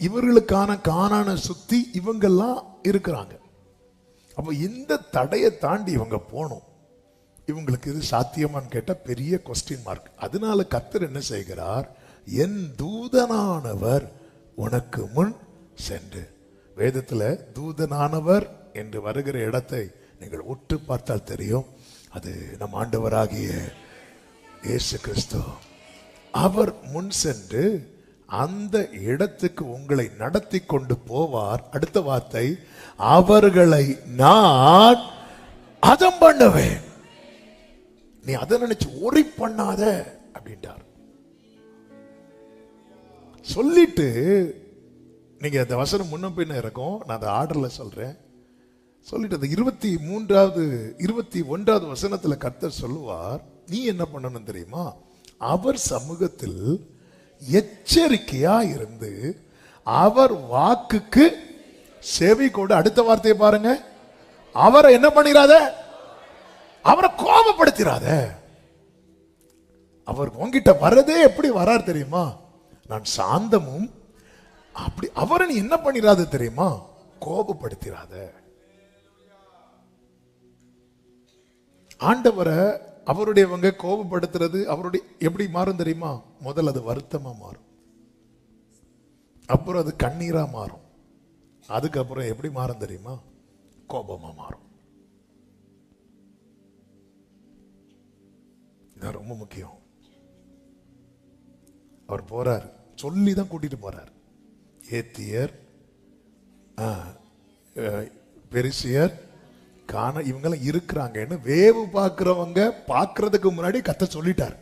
இவர்களுக்கான கானானை சுத்தி இவங்கெல்லாம் இருக்கிறாங்க. அப்ப இந்த தடையை தாண்டி இவங்க போகணும். இவங்களுக்கு இது சாத்தியமான்னு கேட்டா பெரிய கொஸ்டின் மார்க். அதனால கர்த்தர் என்ன செய்கிறார்? என் தூதனானவர் உனக்கு முன் சென்று. வேதத்துல தூதனானவர் என்று வருகிற இடத்தை நீங்கள் உற்று பார்த்தால் தெரியும். அது நம் ஆண்டவராகிய இயேசு கிறிஸ்து. அவர் முன் சென்று அந்த இடத்துக்கு உங்களை நடத்தி கொண்டு போவார். அடுத்த வார்த்தை, அவர்களை நான் அதம் பண்ணுவேன். நீ அதை நினைச்சு ஒரி பண்ணாத அப்படின்ட்டார். சொல்லிட்டு நீங்க அந்த வசனம் முன்ன பின்ன இருக்கும், நான் அந்த ஆர்டர்ல சொல்றேன். சொல்லிட்டு அந்த 23வது 21வது வசனத்துல கர்த்தர் சொல்லுவார், நீ என்ன பண்ணணும் தெரியுமா? அவர் சமூகத்தில் எச்சரிக்கையா இருந்து அவர் வாக்குக்கு செவி கொடு. அடுத்த வார்த்தையை பாருங்க, அவரை என்ன பண்ணிராத, அவரை கோபப்படுத்திராத. அவர் உங்கிட்ட வரதே எப்படி வரார் தெரியுமா? நான் சாந்தமும். அப்படி அவரை நீ என்ன பண்ணிராத தெரியுமா? கோபப்படுத்திராத. ஆண்டவரை அவருடையவங்க கோபப்படுத்துறது அவருடைய எப்படி மாறும் தெரியுமா? முதல்ல அது வருத்தமா மாறும், அப்புறம் அது கண்ணீரா மாறும், அதுக்கப்புறம் எப்படி மாறும் தெரியுமா? கோபமா மாறும். இது ரொம்ப முக்கியம். அவர் போறார், சொல்லி தான் கூட்டிட்டு போறார். ஏத்தியர், பெரிசியர், காண இவங்கெல்லாம் இருக்கிறாங்கன்னு வேவு பார்க்கிறவங்க பார்க்கறதுக்கு முன்னாடி கர்த்தர் சொல்லிட்டார்.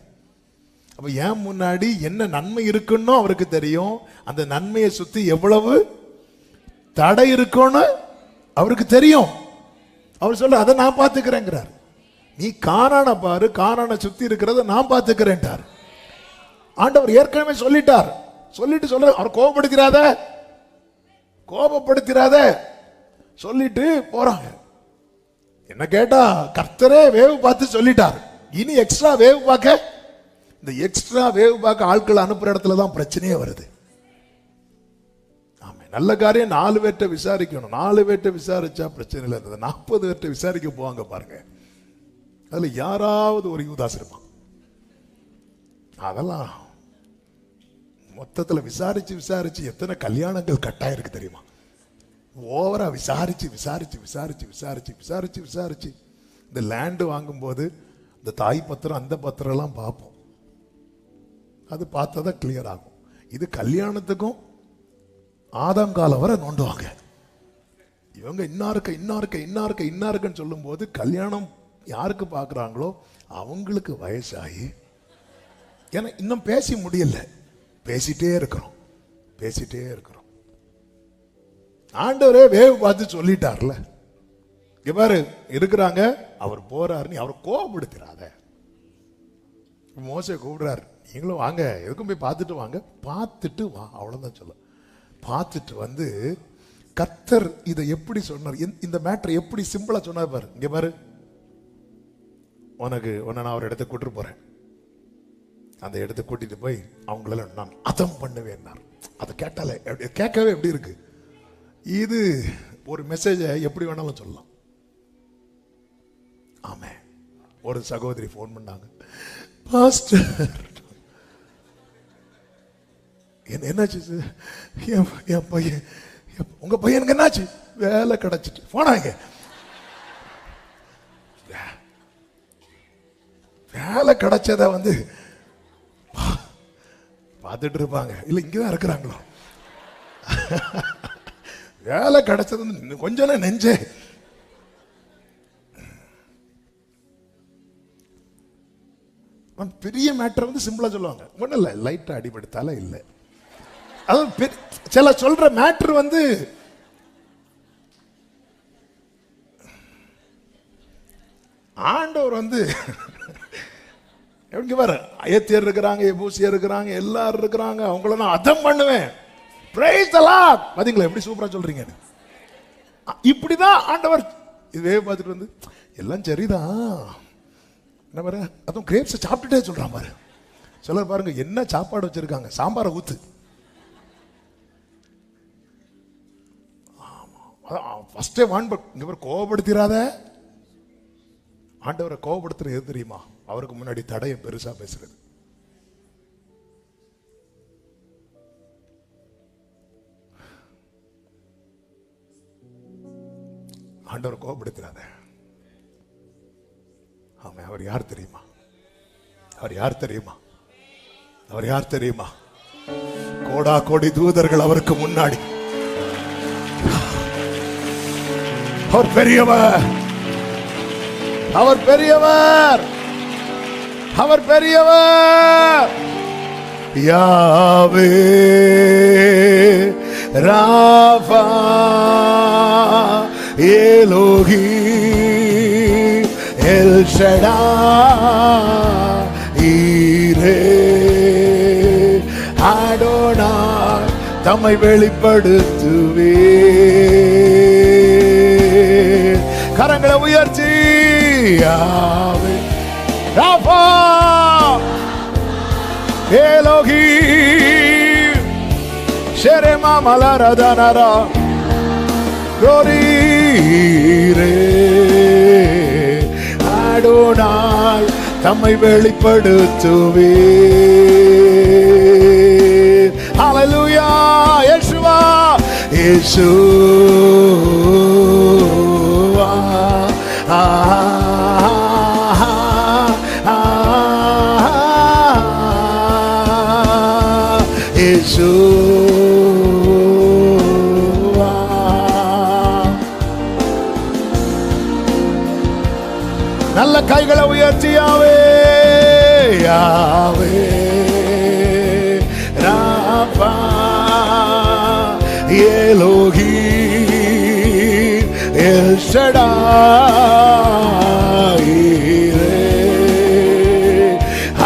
அப்ப ஏன் முன்னாடி என்ன நன்மை இருக்குன்னு அவருக்கு தெரியும். அந்த நன்மையை சுத்தி எவ்வளவு தடை இருக்குன்னு அவருக்கு தெரியும். அவர் சொல்ல அதை நான் பார்த்துக்கிறேங்கிறார். நீ கானான பாரு, கானான சுத்தி இருக்கிறத நான் பார்த்துக்கிறேன்ட்டார். ஆண்டவர் ஏற்கனவே சொல்லிட்டார். சொல்லிட்டு சொல்ற அவர் கோபப்படுத்திராத, கோபப்படுத்திராத சொல்லிட்டு போறாங்க. என்ன கேட்டா கர்த்தரே வேவு பார்த்து சொல்லிட்டார். இனி எக்ஸ்ட்ரா வேவு பார்க்க, இந்த எக்ஸ்ட்ரா வேவு பார்க்க ஆட்கள் அனுப்புற இடத்துல தான் பிரச்சனையே வருது. ஆமா, நல்ல காரியம் 4 பேர்ட்ட விசாரிக்கணும். 4 பேர்ட்ட விசாரிச்சா பிரச்சனை இல்லை. 40 பேர்ட்ட விசாரிக்க போவாங்க பாருங்க, அதுல யாராவது ஒரு யூதாஸ் இருப்பான். அதெல்லாம் மொத்தத்துல விசாரிச்சு விசாரிச்சு எத்தனை கல்யாணங்கள் கட்டாயிருக்கு தெரியுமா? ஓவரா விசாரிச்சு விசாரிச்சு விசாரிச்சு விசாரிச்சு விசாரிச்சு விசாரிச்சு இந்த லேண்டு வாங்கும்போது இந்த தாய் பத்திரம் அந்த பத்திரம் எல்லாம் பார்ப்போம். அது பார்த்தா கிளியர் ஆகும். இது கல்யாணத்துக்கும் ஆதாங்காலம் வரை நோண்டுவாங்க. இவங்க இன்னாருக்கு இன்னாருக்கு இன்னாருக்கு இன்னாருக்குன்னு சொல்லும் போது கல்யாணம் யாருக்கு பார்க்குறாங்களோ அவங்களுக்கு வயசாகி, ஏன்னா இன்னும் பேசி முடியல, பேசிட்டே இருக்கிறோம் பேசிட்டே இருக்கிறோம். ஆண்டவரே வேவு பார்த்து சொல்லிட்டார்ல, இங்க பாரு இருக்கிறாங்க, அவர் போறாரு, நீ அவரை கோபப்படுத்திராத. மோசே கூப்பிடுறாரு, நீங்களும் வாங்க, எதுக்கும் போய் பார்த்துட்டு வாங்க, பார்த்துட்டு வா, அவ்வளவுதான் சொல்ல. பார்த்துட்டு வந்து கர்த்தர் இதை எப்படி சொன்னார், இந்த மேட்டர் எப்படி சிம்பிளா சொன்னார் பாரு. இங்க பாரு, உன்னை நான் ஒரு இடத்துக்கு கூட்டிட்டு போறேன், அந்த இடத்துக்கு கூட்டிட்டு போய் அவங்கள நான் அதம் பண்ணுவேன். அதை கேட்டாலே கேட்கவே எப்படி இருக்கு? இது ஒரு மெசேஜை எப்படி வேணாலும் சொல்லலாம். ஆமே, ஒரு சகோதரி போன் பண்ணாங்க, பாஸ்டர் என்னாச்சு? என் பையன், உங்க பையனுக்கு என்னாச்சு? வேலை கிடைச்சிட்டு போனாங்க. வேலை கிடைச்சத வந்து பார்த்துட்டு இருப்பாங்க, இல்ல இங்கதான் இருக்கிறாங்களோ. வேலை கிடைச்சது கொஞ்சம் நெஞ்சே. பெரிய மேட்டர் வந்து சிம்பிளா சொல்லுவாங்க, ஒன்றும் இல்லை, லைட்டா அடிபடுத்தால இல்லை. அது சில சொல்ற மேட்டர் வந்து ஆண்டவர் வந்து எங்க வர ஏத்தியர் இருக்கிறாங்க, எபூசியர் இருக்கிறாங்க, எல்லாரும் இருக்கிறாங்க. அவங்கள நான் அதம் பண்ணுவேன். Praise the Lord. பாத்தீங்களா எப்படி சூப்பரா சொல்றீங்க. இப்படிதான் ஆண்டவர் இதே பார்த்துட்டு வந்து எல்லாம் சரிதான் என்ன பாரு, அதுவும் கிரேப்ஸ் சாப்பிட்டுட்டே சொல்றான் பாரு. சிலர் பாருங்க என்ன சாப்பாடு வச்சிருக்காங்க, சாம்பாரை ஊத்து. ஃபர்ஸ்டே இங்க பேர் கோபப்படுத்திடாத. ஆண்டவரை கோபப்படுத்துறது எது தெரியுமா? அவருக்கு முன்னாடி தடையை பெருசா பேசுறது. ஆண்டவரை கோபப்படுத்துறாத. ஆமாம், அவர் யார் தெரியுமா? அவர் யார் தெரியுமா? அவர் யார் தெரியுமா? கோடா கோடி தூதர்கள் அவருக்கு முன்னாடி. அவர் பெரியவர், அவர் பெரியவர், அவர் பெரியவர். யாவே ராஃபா எலோஹி எல் ஷடாய் ஈரே அடோனாய் தம்மை வெளிப்படுத்துவே. கரங்களை உயர்த்தி யாவே ராஃபா எலோஹி ஷெரேமா மலரதனரா கோரீரே அடோனாய் தம்மை வெளிப்படுத்துவே. ஹல்லேலூயா. இயேசுவா இயேசுவா இயேசுவா. நல்ல கைகளை உயர்த்தி யாவே யாவே ராஃபா எலோஹி எல் ஷடாய்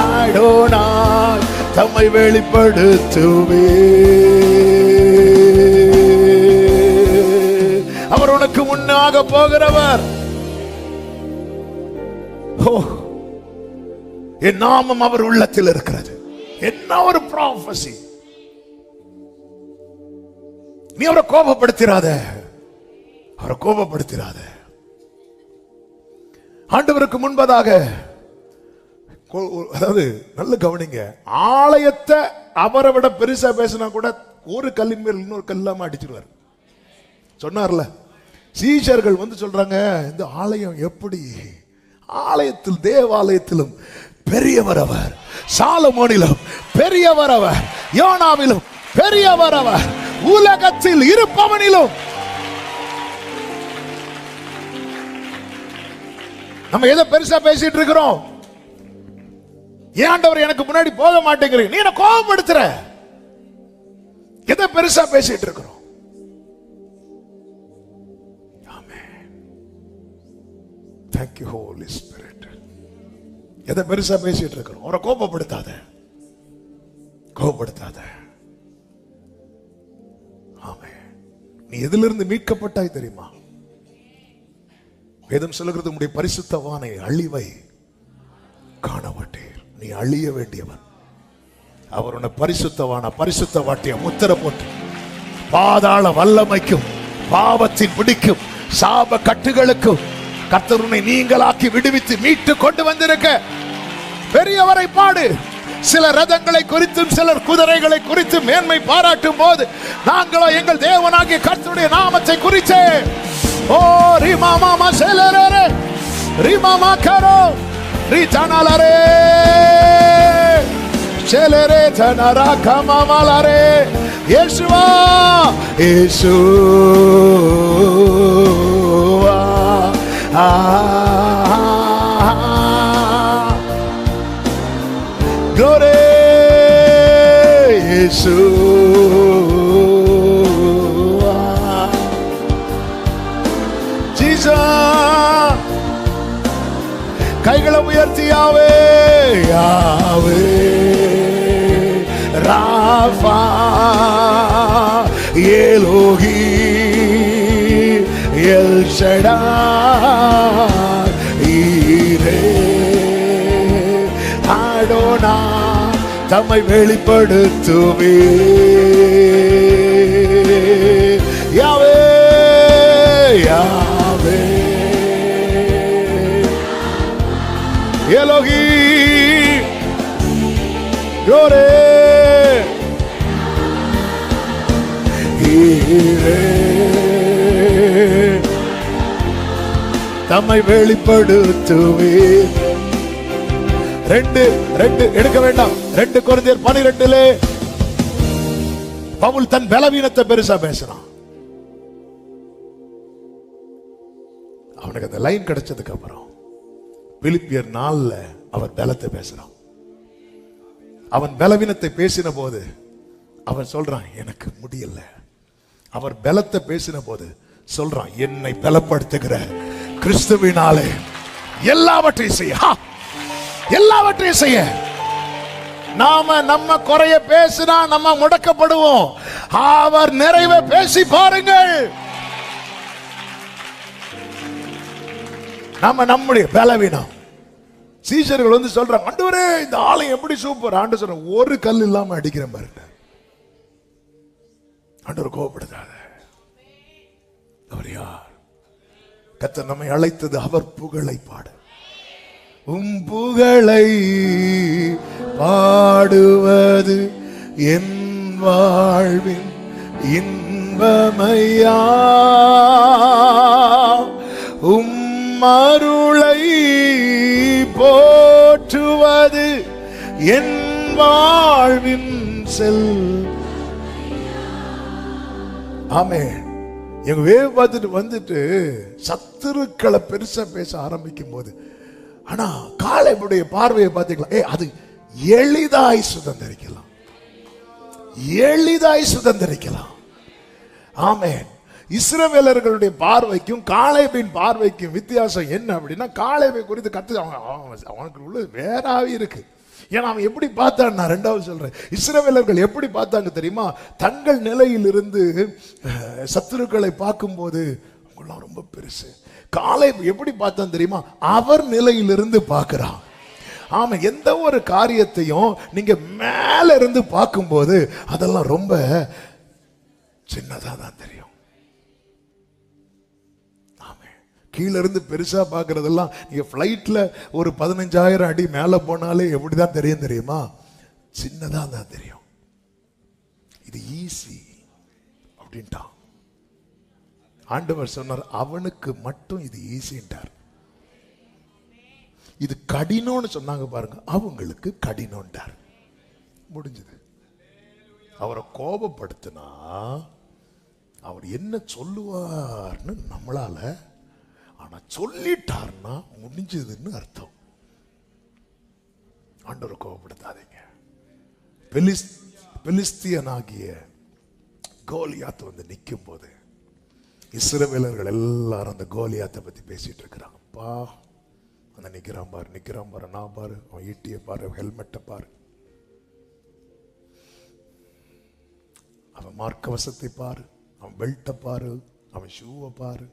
அடோனாய் தம்மை வெளிப்படுத்துவே. அவர் உனக்கு முன்னாக போகிறவர். என் நாமம் அவர் உள்ளத்தில் இருக்கிறது. என்ன ஒரு ப்ராஃபஸி. நீ அவரை கோபப்படுத்திராத, அவரை கோபப்படுத்திராத. ஆண்டவருக்கு முன்பதாக, அதாவது நல்ல கவனிங்க, ஆலயத்தை அவரை விட பெருசா பேசினா கூட ஒரு கல்லின் மேல் இன்னொரு கல்லாம அடிச்சிருவார். சொன்னார்ல, சீஷர்கள் வந்து சொல்றாங்க, இந்த ஆலயம் எப்படி? ஆலயத்தில் தேவாலயத்திலும் பெரியவர் அவர், சாலமோனிலும் பெரியவர் அவர், யோனாவிலும் பெரியவர் அவர், உலகத்தில் இருப்பவனிலும். நம்ம எதை பெருசா பேசிட்டு இருக்கிறோம்? ஏன் ஆண்டவர் எனக்கு முன்னாடி போக மாட்டேங்கிறீங்க? நீ என்ன கோபப்படுத்துற? எதை பெருசா பேசிட்டு இருக்கிறோம்? Thank you Holy Spirit. எதை பெருசா பேசிட்டு இருக்கிறோம்? அவரை கோபப்படுத்தாத, கோபப்படுத்தாத. ஆமென். நீ எதிலிருந்து மீட்கப்பட்டாய் தெரியுமா? வேதம் சொல்லுகிறது, உம்முடைய பரிசுத்தவானை அழிவை காணப்பட்டீர். நீ அழிய வேண்டியவன். அவர் உன்னை பரிசுத்தவான பரிசுத்த வாட்டிய முத்திர போட்டு பாதாள வல்லமைக்கும் பாவத்தின் பிடிக்கும் சாப கட்டுகளுக்கும் கர்த்தர் உன்னை நீங்களாக்கி விடுவித்து மீட்டு கொண்டு வந்திருக்க பெரியவரை பாடு. சில ரதங்களை குறித்தும் சிலர் குதிரைகளை குறித்தும் மேன்மை பாராட்டும் போது, நாங்களோ எங்கள் தேவனாகிய கர்த்தருடைய நாமத்தை குறித்தே ஓ ரிமாமா மசலரே ரிமாமா கரோ ரிதனலரே செலரே தனரா கமமலரே இயேசுவா இயேசுவா glory Yeshua Jesus கைகளை உயர்த்தியாவே யாவே ராஃபா எலோஹி எல் ஷடாய் ஈரே ஆடோனா தம்மை வெளிப்படுத்துவே யாவே யாவே எலோஹி யோரே ஈரே தம்மை வெளிப்படுத்துவே. 2 எடுக்க வேண்டாம். 2 கொரிந்தியர் 12 பவுல் தன் பலவீனத்தை பெருசா பேசுறான். அவனுக்கு அந்த லைன் கிடைச்சதுக்கு அப்புறம் பிலிப்பியர் 4 அவர் பலத்தை பேசுறான். அவன் பலவீனத்தை பேசின போது அவன் சொல்றான் எனக்கு முடியல. அவர் பலத்தை பேசின போது சொல்றான் என்னை பலப்படுத்துகிற கிறிஸ்துவினாலே எல்லாவற்றையும் செய்ய. எல்லாவற்றையும் செய்ய. நாம நம்ம குறைய பேசினா நம்ம முடக்கப்படுவோம். அவர் நிறைவை பேசி பாருங்கள். நம்ம நம்முடைய பலவீனம். சீஷர்கள் வந்து சொல்றாங்க ஆண்டவரே இந்த ஆலயம் எப்படி சூப்பர். ஆண்டவர் சொல்ற ஒரு கல் இல்லாம அடிக்கிறேன் பாருங்க. ஆண்டவர் கோபப்படுத்தாத. அவர் யார்? கர்த்தர் நம்மை அழைத்தது அவர் புகழை பாட. புகழை பாடுவது என் வாழ்வின் இன்பமையா. அருளை போற்றுவது என் வாழ்வின் செல். ஆமென். எங்க வேவ் பார்த்துட்டு வந்துட்டு சத்துருக்களை பெருசா பேச ஆரம்பிக்கும் போது ஆனா காலேபுடைய பார்வையை பார்த்தீங்களா? அது எளிதாய் சுதந்திரிக்கலாம். எளிதாய் சுதந்திரிக்கலாம். ஆமென். இஸ்ரவேலர்களுடைய பார்வைக்கும் காலேபின் பார்வைக்கும் வித்தியாசம் என்ன அப்படின்னா காலேபை குறித்து அவனுக்கு உள்ள வேறாவே இருக்கு. ஏன்னா அவன் எப்படி பார்த்தான், நான் 2வது சொல்றேன். இஸ்ரவேலர்கள் எப்படி பார்த்தாங்க தெரியுமா? தங்கள் நிலையிலிருந்து சத்துருக்களை பார்க்கும்போது அவங்களாம் ரொம்ப பெருசு. காலேப் எப்படி பார்த்தான் தெரியுமா? அவர் நிலையிலிருந்து பார்க்கிறான். ஆமா, எந்த ஒரு காரியத்தையும் நீங்க மேல இருந்து பார்க்கும்போது அதெல்லாம் ரொம்ப சின்னதா தான் தெரியும். கீழே இருந்து பெருசா பாக்குறதெல்லாம் நீங்க பிளைட்ல ஒரு 15,000 அடி மேல போனாலே எப்படிதான் தெரியும் தெரியுமா? சின்னதா தான் தெரியும். இது ஈஸி அப்படின்ட்டான். ஆண்டவர் சொன்னார் அவனுக்கு மட்டும் இது ஈஸின்றார். இது கடினம்னு சொன்னாங்க பாருங்க, அவங்களுக்கு கடினம்ன்றார். முடிஞ்சது. அவரை கோபப்படுத்தினா அவர் என்ன சொல்லுவார்னு நம்மளால, ஆனா சொல்லிட்டார்னா முடிஞ்சதுன்னு அர்த்தம். ஆண்டவரை கோபப்படுத்தாதீங்க. பெலிஸ்தியனாகிய கோலியாத் வந்து நிற்கும் போது இஸ்ரவேலர்கள் எல்லாரும் அந்த கோலியாத்தை பத்தி பேசிட்டு இருக்கிறாங்க. அப்பா அந்த நிக்கிறான் பாரு, நான் பாரு, அவன் ஈட்டியை பாரு, ஹெல்மெட்டை பாரு, அவன் மார்க்கவசத்தை பாரு, அவன் பெல்ட்டை பாரு, அவன் ஷூவை பாரு.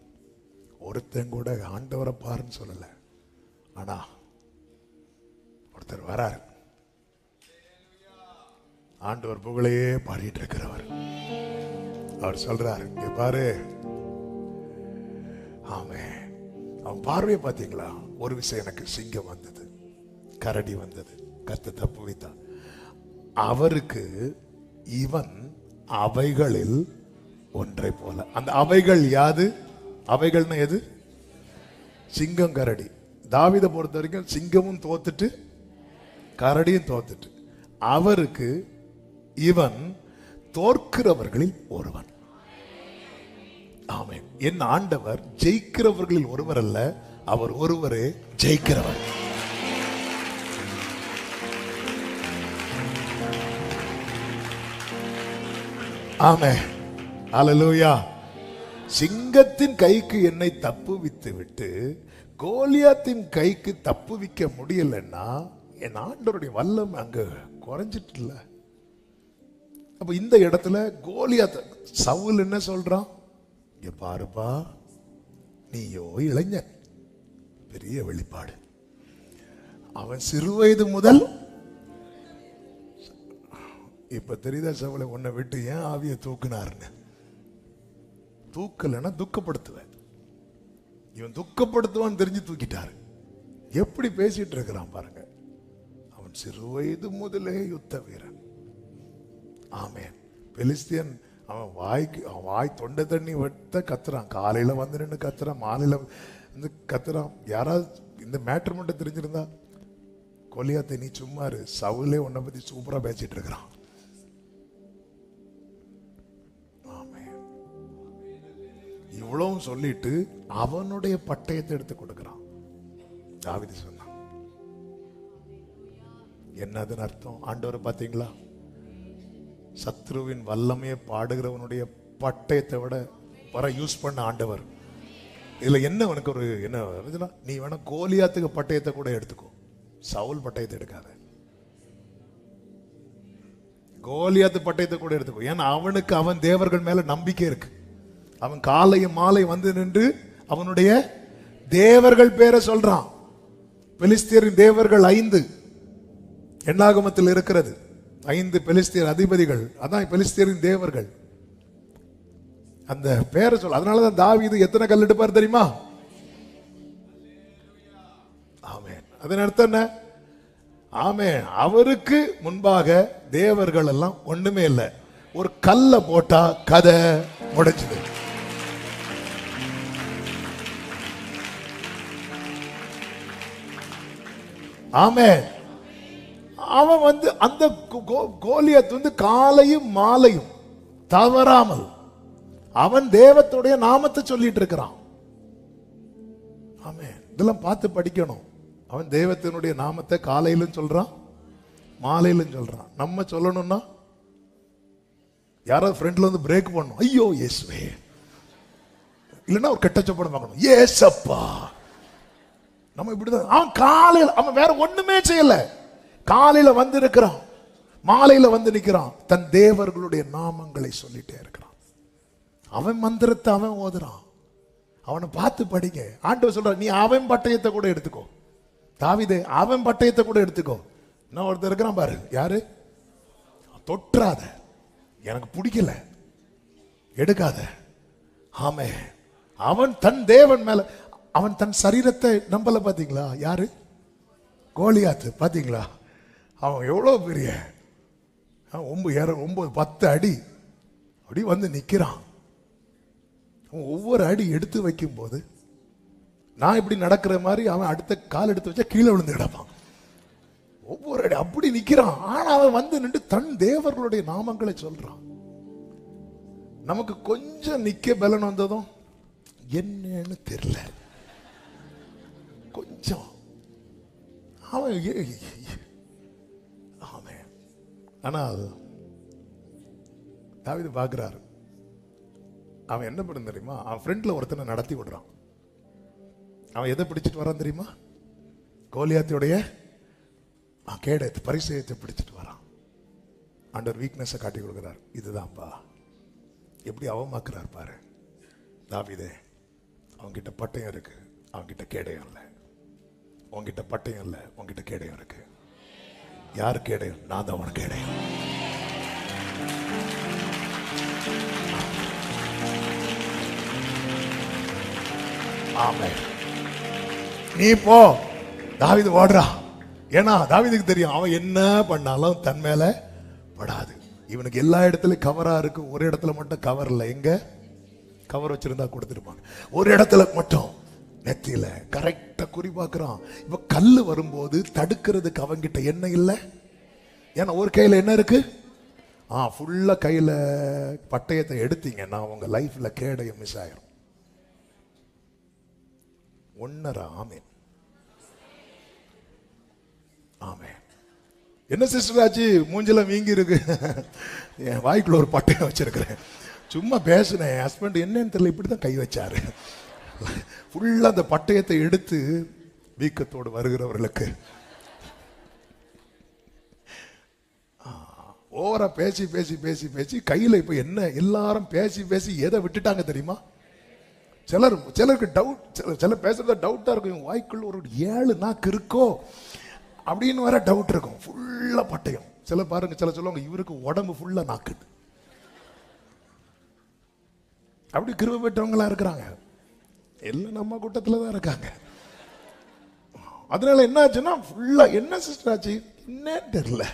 ஒருத்தன் கூட ஆண்டவரை பாருன்னு சொல்லல. ஆனா ஒருத்தர் வராரு, ஆண்டவர் புகழையே பாடிட்டு இருக்கிறவர். அவர் சொல்றாரு இங்க பாரு. ஆமே, அவன் பார்வையை பார்த்தீங்களா? ஒரு விஷயம், எனக்கு சிங்கம் வந்தது, கரடி வந்தது, கர்த்தர் தப்பு வைத்தான். அவருக்கு இவன் அவைகளில் ஒன்றை போல. அந்த அவைகள் யாது? அவைகள்னா எது? சிங்கம், கரடி. தாவீதை பொறுத்த வரைக்கும் சிங்கமும் தோத்துட்டு கரடியும் தோத்துட்டு, அவருக்கு இவன் தோற்கிறவர்களில் ஒருவன். ஆமென். என் ஆண்டவர் ஜெயிக்கிறவர்களில் ஒருவர் அல்ல, அவர் ஒருவரே ஜெயிக்கிறவர். ஆமென். அல்லேலூயா. சிங்கத்தின் கைக்கு என்னை தப்புவித்து விட்டு கோலியாத்தின் கைக்கு தப்புவிக்க முடியலன்னா என் ஆண்டவருடைய வல்லமை அங்க குறைஞ்சிட்டு இல்ல. அப்ப இந்த இடத்துல கோலியாத் சவுல் என்ன சொல்றான், இங்க பாருப்பா, நீயோ இளைஞன். பெரிய வெளிப்பாடு. அவன் சிறுவயது முதல், இப்ப தெரியுதா சவுலை உன்னை விட்டு ஏன் ஆவியை தூக்குனாருன்னு. தூக்கலன்னா துக்கப்படுத்துவேன். இவன் துக்கப்படுத்துவான்னு தெரிஞ்சு தூக்கிட்டாரு. எப்படி பேசிட்டு இருக்கிறான் பாருங்க. அவன் சிறுவயது முதலே யுத்த வீரன். ஆமென். பெலிஸ்தியன் அவன் வாய் தொண்டை தண்ணி வெட்ட கத்துறான். காலையில வந்து நின்று கத்துறான், மாலையில வந்து கத்துறான். யாராவது இந்த மேட்டர் மட்டும் தெரிஞ்சிருந்தா, கோலியாத்தை நீ சும்மா இரு, சவுலே உன்னை பத்தி சூப்பரா பேசிட்டு இருக்கிறான். இவ்வளவும் சொல்லிட்டு அவனுடைய பட்டயத்தை எடுத்து கொடுக்கிறான். தாவீது சொன்னான். என்னதுன்னு அர்த்தம்? ஆண்டவர் பாத்தீங்களா, சத்ருவின் வல்லமையை பாடுகிறவனுடைய பட்டயத்தை விட வர யூஸ் பண்ண ஆண்டவர். இதுல என்ன உனக்கு ஒரு என்ன, நீ வேணா கோலியாத்துக்கு பட்டயத்தை கூட எடுத்துக்கோ, சவுல் பட்டயத்தை எடுக்காத. கோலியாத்து பட்டயத்தை கூட எடுத்துக்கோ. ஏன்னா அவனுக்கு அவன் தேவர்கள் மேல நம்பிக்கை இருக்கு. அவன் காலையும் மாலை வந்து நின்று அவனுடைய தேவர்கள் பேரை சொல்றான். பெலிஸ்தியரின் தேவர்கள் 5 எண்ணாகமத்தில் இருக்கிறது. 5 பெலிஸ்தியர் அதிபதிகள், அதான் பெலிஸ்தியரின் தேவர்கள். அந்த பேரை சொல்ல. அதனாலதான் தாவீது எத்தனை கல் எடுப்பார் தெரியுமா? ஆமென். அதன் அர்த்தம் என்ன? ஆமென். அவருக்கு முன்பாக தேவர்கள் எல்லாம் ஒண்ணுமே இல்லை. ஒரு கல்ல போட்டா கதை முடிஞ்சது. ஆமென். அவன் வந்து அந்த கோலியாத் வந்து காலையும் மாலையும் தவறாமல் அவன் தேவத்துடைய நாமத்தை சொல்லிட்டு இருக்கிறான். ஆமென். இதெல்லாம் பார்த்து படிக்கணும். அவன் தேவத்தினுடைய நாமத்தை காலையிலும் சொல்றான், மாலையிலும் சொல்றான். நம்ம சொல்லணும்னா யாராவது ஃப்ரெண்ட்ல வந்து பிரேக் பண்ணணும், ஐயோ இயேசுவே, இல்லைன்னா ஒரு கெட்ட சப்படம் பார்க்கணும், ஏசப்பா. நம்ம இப்படிதான். அவன் காலையில் அவன் வேற ஒண்ணுமே செய்யல. காலையில வந்து இருக்கிறான், மாலையில வந்து நிக்கிறான், தன் தேவர்களுடைய நாமங்களை சொல்லிட்டே இருக்கிறான். அவன் மந்திரத்தை அவன் ஓதுறான். அவனை பார்த்து படிங்க. ஆண்டவர் சொல்றான், நீ அவன் பட்டயத்தை கூட எடுத்துக்கோ. தாவீதே, அவன் பட்டயத்தை கூட எடுத்துக்கோ. நான் ஒருத்தர் இருக்கிறான் பாரு, யாரு? தொற்றாத, எனக்கு பிடிக்கல, எடுக்காத. ஆமே. அவன் தன் தேவன் மேல, அவன் தன் சரீரத்தை நம்பல. பாத்தீங்களா? யாரு? கோலியாத்து. பாத்தீங்களா? அவன் எவ்வளவு பெரிய 9-10 அடி அப்படி வந்து நிக்கிறான். அவன் ஒவ்வொரு அடி எடுத்து வைக்கும் போது நான் இப்படி நடக்கிற மாதிரி அவன் அடுத்த கால் எடுத்து வச்சா கீழே விழுந்து கிடப்பான். ஒவ்வொரு அடி அப்படி நிக்கிறான். ஆனா அவன் வந்து நின்று தன் தேவர்களுடைய நாமங்களை சொல்றான். நமக்கு கொஞ்சம் நிக்க பலன் வந்ததும் என்னன்னு தெரியல, கொஞ்சம் அவன் ஆனால் தாவீது பார்க்கிறாரு. அவன் என்ன பண்ண தெரியுமா? அவன் ஃப்ரெண்ட்ல ஒருத்தனை நடத்தி விடுறான். அவன் எதை பிடிச்சிட்டு வரான் தெரியுமா? கோலியாத்தியுடைய கேடயத்தை, பரிசயத்தை பிடிச்சிட்டு வரான். ஆண்டவர் வீக்னஸை காட்டி கொடுக்கிறார். இதுதான்ப்பா. எப்படி அவமாக்குறார் பாரு. தாவீதே, அவன்கிட்ட பட்டயம் இருக்கு, அவன்கிட்ட கேடயம் இல்லை. உன்கிட்ட பட்டயம் இல்லை, உன்கிட்ட கேடயம் இருக்கு. யார் கேடயம்? நான் தான் உனக்கு கேடயம். ஆமென். நீ போ. தாவீது ஓடுறா. ஏன்னா தாவீதுக்கு தெரியும், அவன் என்ன பண்ணாலும் தன் மேல படாது. இவனுக்கு எல்லா இடத்துலயும் கவரா இருக்கு, ஒரு இடத்துல மட்டும் கவர் இல்லை. எங்க கவர் வச்சிருந்தா கொடுத்துருப்பாங்க. ஒரு இடத்துல மட்டும் நெத்தியில கரெக்டா குறி பார்க்கிறான். இப்ப கல்லு வரும்போது தடுக்கிறதுக்கு அவங்கிட்ட என்ன இல்லை. ஏன்னா ஒரு கையில என்ன இருக்கு? ஃபுல்லா கையில பட்டயத்தை எடுத்தீங்கன்னா உங்க லைஃப்ல கேடயம் மிஸ் ஆயிரும். ஒன்னரா. ஆமென். ஆமென். என்ன சிஸ்டர் ஆச்சு? மூஞ்சில வீங்கி இருக்கு. என் வாய்க்குள்ள ஒரு பட்டயம் வச்சிருக்கிறேன். சும்மா பேசுனேன். என் ஹஸ்பண்ட் என்னன்னு தெரியல, இப்படிதான் கை வச்சாரு. ஃபுல்லா அந்த பட்டயத்தை எடுத்து வீக்கத்தோடு வருகிறவர்களுக்கு ஓவரா பேசி பேசி பேசி பேசி கையில இப்ப என்ன எல்லாரும் பேசி பேசி எதை விட்டுட்டாங்க தெரியுமா? சிலருக்கு டவுட், சில பேசுறத டவுட்டா இருக்கும். வாய்க்குள்ள ஒரு 7 நாக்கு இருக்கோ அப்படின்னு வர டவுட் இருக்கும். ஃபுல்லா பட்டயம். சில பாருங்க, சில சொல்லுவாங்க இவருக்கு உடம்பு ஃபுல்லா நாக்கு. அப்படி கிருபை பெற்றவங்களா இருக்கிறாங்க. எல்லாம் நம்ம கூட்டத்துல தான் இருக்காங்க. அதனால என்ன ஆச்சுன்னா ஃபுல்லா என்ன சிஸ்டர் ஆச்சு என்னன்னு தெரியல,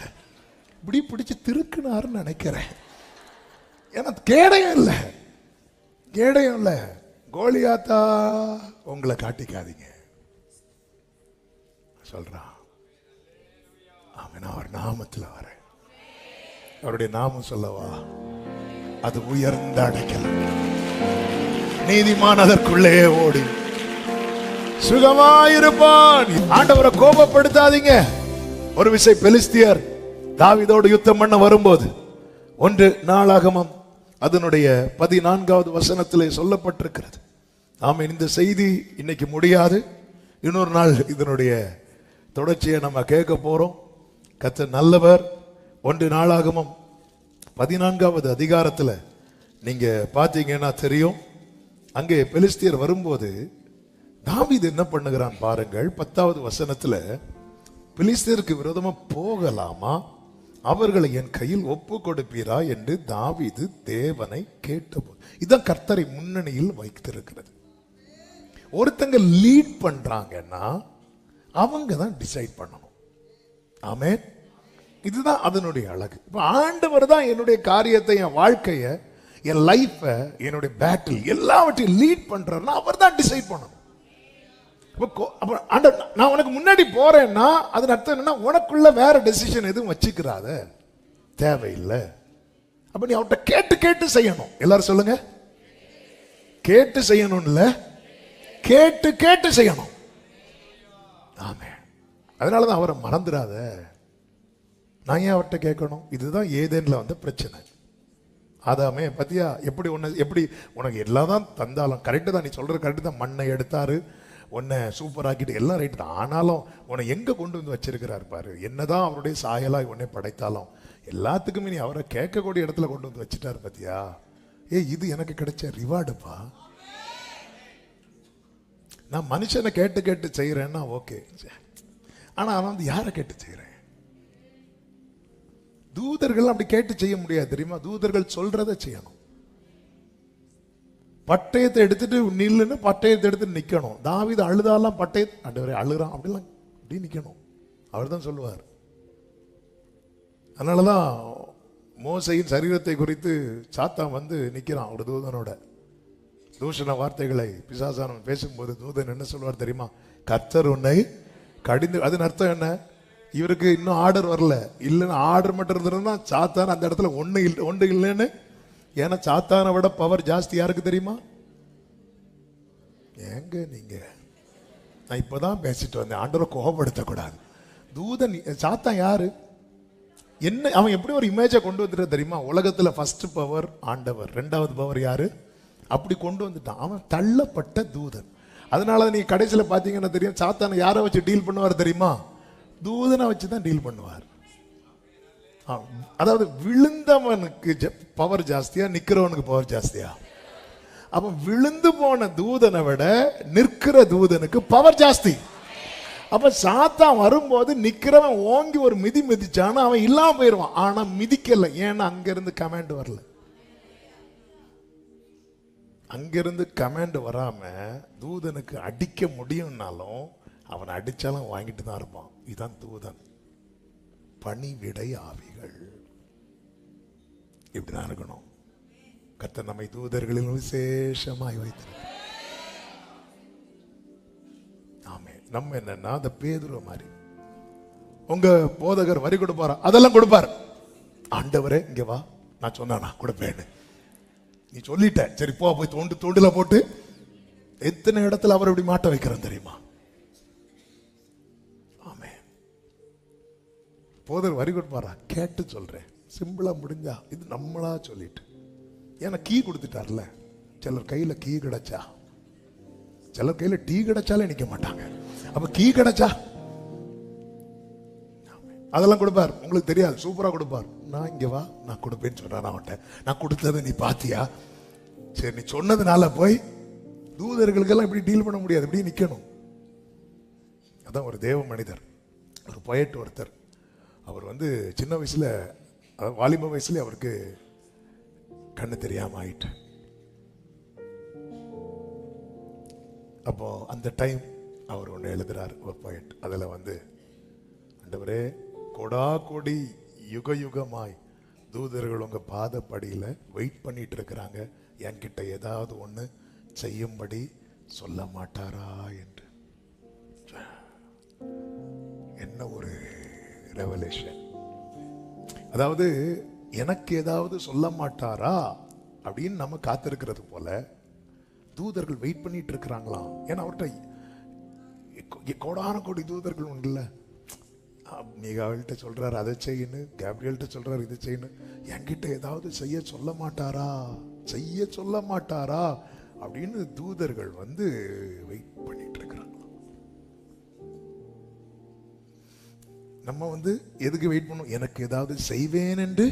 இப்படி பிடிச்சு திருக்குனாருன்னு நினைக்கிறேன். ஏன்னா கேடயம் இல்லை. கோலியாத்தா உங்களை காட்டிக்காதீங்க சொல்றான். அவன் அவர் நாமத்துல வரேன். அவருடைய நாமம் சொல்லவா, அது உயர்ந்த அடைக்கலம். நீதிமான் அதற்குள்ளே ஓடி சுகமாயிருப்பான். ஆண்டவரை கோபப்படுத்தாதீங்க. ஒரு விஷயம், பெலிஸ்தியர் தாவீதோடு யுத்தம் பண்ண வரும்போது 1 நாளாகமம் அதனுடைய 14வது வசனத்திலே சொல்லப்பட்டிருக்கிறது. நாம இந்த செய்தி இன்னைக்கு முடியாது, இன்னொரு நாள் இதனுடைய தொடர்ச்சியை நம்ம கேட்க போறோம். கர்த்தர் நல்லவர். 1 நாளாகமம் 14வது அதிகாரத்தில் நீங்க பார்த்தீங்கன்னா தெரியும். அங்கே பெலிஸ்தியர் வரும்போது தாவீது என்ன பண்ணுகிறான் பாருங்கள். 10வது வசனத்துல, பெலிஸ்தியருக்கு விரோதமா போகலாமா, அவர்களை என் கையில் ஒப்பு கொடுப்பீரா என்று தாவீது தேவனை கேட்டபோது. இதான் கர்த்தரை முன்னணியில் வைத்திருக்கிறது. ஒருத்தங்க லீட் பண்றாங்கன்னா அவங்க தான் டிசைட் பண்ணணும். ஆமென். இதுதான் அதனுடைய அழகு. இப்ப ஆண்டவர் தான் என்னுடைய காரியத்தை, என் வாழ்க்கையை, என் லைஃப, என்னுடைய பேட்டில் எல்லாவற்றையும் லீட் பண்றாருன்னா அவர் தான் டிசைட் பண்ணணும். நான் உனக்கு முன்னாடி போறேன்னா அது அர்த்தம் என்னன்னா, உனக்குள்ள வேற டெசிஷன் எதுவும் வச்சுக்கிறாத, தேவையில்லை. அப்ப நீ அவர்கிட்ட கேட்டு கேட்டு செய்யணும். எல்லாரும் சொல்லுங்க, கேட்டு செய்யணும். இல்ல, கேட்டு கேட்டு செய்யணும். ஆமே. அதனாலதான் அவரை மறந்துடாத. நான் ஏன் அவர்கிட்ட கேட்கணும்? இதுதான் ஏதேன்ல வந்த பிரச்சனை. ஆதாமே பத்தியா, எப்படி உனக்கு எல்லாம் தான் தந்தாலும் கரெக்டு தான், நீ சொல்ற கரெக்டு தான். மண்ணை எடுத்தாரு, உன்னை சூப்பர் ஆக்கிட்டு எல்லாம் ரைட் தான். ஆனாலும் உன்னை எங்க கொண்டு வந்து வச்சிருக்கிறார் பாரு. என்னதான் அவருடைய சாயலாய் உன்னை படைத்தாலும் எல்லாத்துக்குமே நீ அவரை கேட்கக்கூடிய இடத்துல கொண்டு வந்து வச்சுட்டாரு பத்தியா. இது எனக்கு கிடைச்ச ரிவார்டுப்பா. நான் மனுஷனை கேட்டு கேட்டு செய்யறேன்னா ஓகே, ஆனா அவன் வந்து யாரை கேட்டு செய்யறேன்? தூதர்கள் அப்படி கேட்டு செய்ய முடியாது தெரியுமா? தூதர்கள் சொல்றதை செய்யணும். பட்டயத்தை எடுத்துட்டு நில்லுன்னு பட்டயத்தை எடுத்துட்டு நிக்கணும். தாவீது அழுதாலாம் பட்டயத்தை அழுகிறான் அப்படிலாம் அப்படி நிக்கணும். அவர் தான் சொல்லுவார். அதனாலதான் மோசையின் சரீரத்தை குறித்து சாத்தான் வந்து நிக்கிறான் ஒரு தூதனோட. தூஷண வார்த்தைகளை பிசாசானவன் பேசும்போது தூதன் என்ன சொல்வார் தெரியுமா? கர்த்தர் உன்னை கடிந்து. அதன் அர்த்தம் என்ன? இவருக்கு இன்னும் ஆர்டர் வரல. இல்லைன்னு ஆர்டர் மட்டும் இருந்திருந்தா சாத்தான் அந்த இடத்துல ஒன்று இல்லைன்னு. ஏன்னா சாத்தானை விட பவர் ஜாஸ்தி யாருக்கு தெரியுமா? ஏங்க நீங்க, நான் இப்பதான் பேசிட்டு வந்தேன், ஆண்டவரை கோபப்படுத்தக்கூடாது. தூதன் சாத்தான் யாரு? என்ன அவன் எப்படி ஒரு இமேஜை கொண்டு வந்துட்டு தெரியுமா? உலகத்துல ஃபர்ஸ்ட் பவர் ஆண்டவர், 2வது பவர் யாரு? அப்படி கொண்டு வந்துட்டான். அவன் தள்ளப்பட்ட தூதன். அதனால நீ கடைசியில பாத்தீங்கன்னா தெரியும், சாத்தானை யாரை வச்சு டீல் பண்ணுவார் தெரியுமா? தூதனை வச்சுதான் டீல் பண்ணுவார். அதாவது விழுந்தவனுக்கு பவர் ஜாஸ்தியா, நிக்கிறவனுக்கு பவர் ஜாஸ்தியா? அப்ப விழுந்து போன தூதனை விட நிற்கிற தூதனுக்கு பவர் ஜாஸ்தி. அப்ப சாத்தான் வரும்போது நிக்கிறவன் ஓங்கி ஒரு மிதி மிதிச்சானா அவன் இல்லாம போயிருவான். ஆனா மிதிக்கல, ஏன்னா அங்கிருந்து கமாண்ட் வரல. அங்கிருந்து கமாண்ட் வராம தூதனுக்கு அடிக்க முடியும்னாலும் அவன் அடிச்சாலும் வாங்கிட்டு தான் இருப்பான். இதுதான் தூதன். பணிவிடை ஆவிகள் இப்படிதான் இருக்கணும். கர்த்தர் நம்மை தூதர்களில் விசேஷமாய் வைத்திருக்கிறார். ஆமே. நம்ம என்னன்னா அந்த பேதுரு மாதிரி உங்க போதகர் வரி கொடுப்பாரா? அதெல்லாம் கொடுப்பார். ஆண்டவரே இங்க வா, நான் சொன்னா கொடுப்பேன்னு நீ சொல்லிட்ட, சரி போ, போய் தோண்டுல போட்டு. எத்தனை இடத்துல அவர் இப்படி மாட்ட வைக்கிறேன் தெரியுமா? போதர் வரி கொடுப்பாரா? கேட்டு சொல்றேன், சிம்பிளா முடிஞ்சா. இது நம்மளா சொல்லிட்டு, ஏன்னா கீ கொடுத்துட்டார்ல. சிலர் கையில கீ கிடைச்சா, சிலர் கையில டீ கிடைச்சாலே நிக்க மாட்டாங்க. அப்ப கீ கிடைச்சா அதெல்லாம் கொடுப்பார். உங்களுக்கு தெரியாது, சூப்பரா கொடுப்பார். நான் இங்க வா, நான் கொடுப்பேன்னு சொல்றேன். அவன்கிட்ட நான் கொடுத்ததை நீ பாத்தியா? சரி, நீ சொன்னதுனால போய். தூதர்களுக்கெல்லாம் இப்படி டீல் பண்ண முடியாது, இப்படி நிக்கணும். அதான் ஒரு தேவ மனிதர், ஒரு பொயட் ஒருத்தர். அவர் சின்ன வயசுல, வாலிப வயசுல அவருக்கு கண்ணு தெரியாம ஆயிட்டு. அப்போ அந்த டைம் அவர் ஒன்று எழுதுறார், ஒரு பொயட். அதில் ஆண்டவரே, கொடா கொடி யுக யுகமாய் தூதர்கள் உங்க பாதப்படியில் வெயிட் பண்ணிட்டு இருக்கிறாங்க, என்கிட்ட ஏதாவது ஒன்று செய்யும்படி சொல்ல மாட்டாரா என்று. என்ன ஒரு ரெவலேஷன்! அதாவது எனக்கு ஏதாவது சொல்ல மாட்டாரா அப்படின்னு நம்ம காத்திருக்கிறது போல தூதர்கள் வெயிட் பண்ணிட்டு இருக்கிறாங்களாம். ஏன்னா அவர்கிட்ட கோடான கோடி தூதர்கள் உண்டுல்ல. மீகாவில்கிட்ட சொல்றாரு அதை செய்யணும், கேப்ரியல்கிட்ட சொல்றாரு இதை செய்யணும். என்கிட்ட ஏதாவது செய்ய சொல்ல மாட்டாரா, செய்ய சொல்ல மாட்டாரா அப்படின்னு தூதர்கள் வெயிட் பண்ணிட்டு இருக்கிறாங்க. நம்ம எதுக்கு வெயிட் பண்ணும்? எனக்கு ஏதாவது செய்வேன் என்று.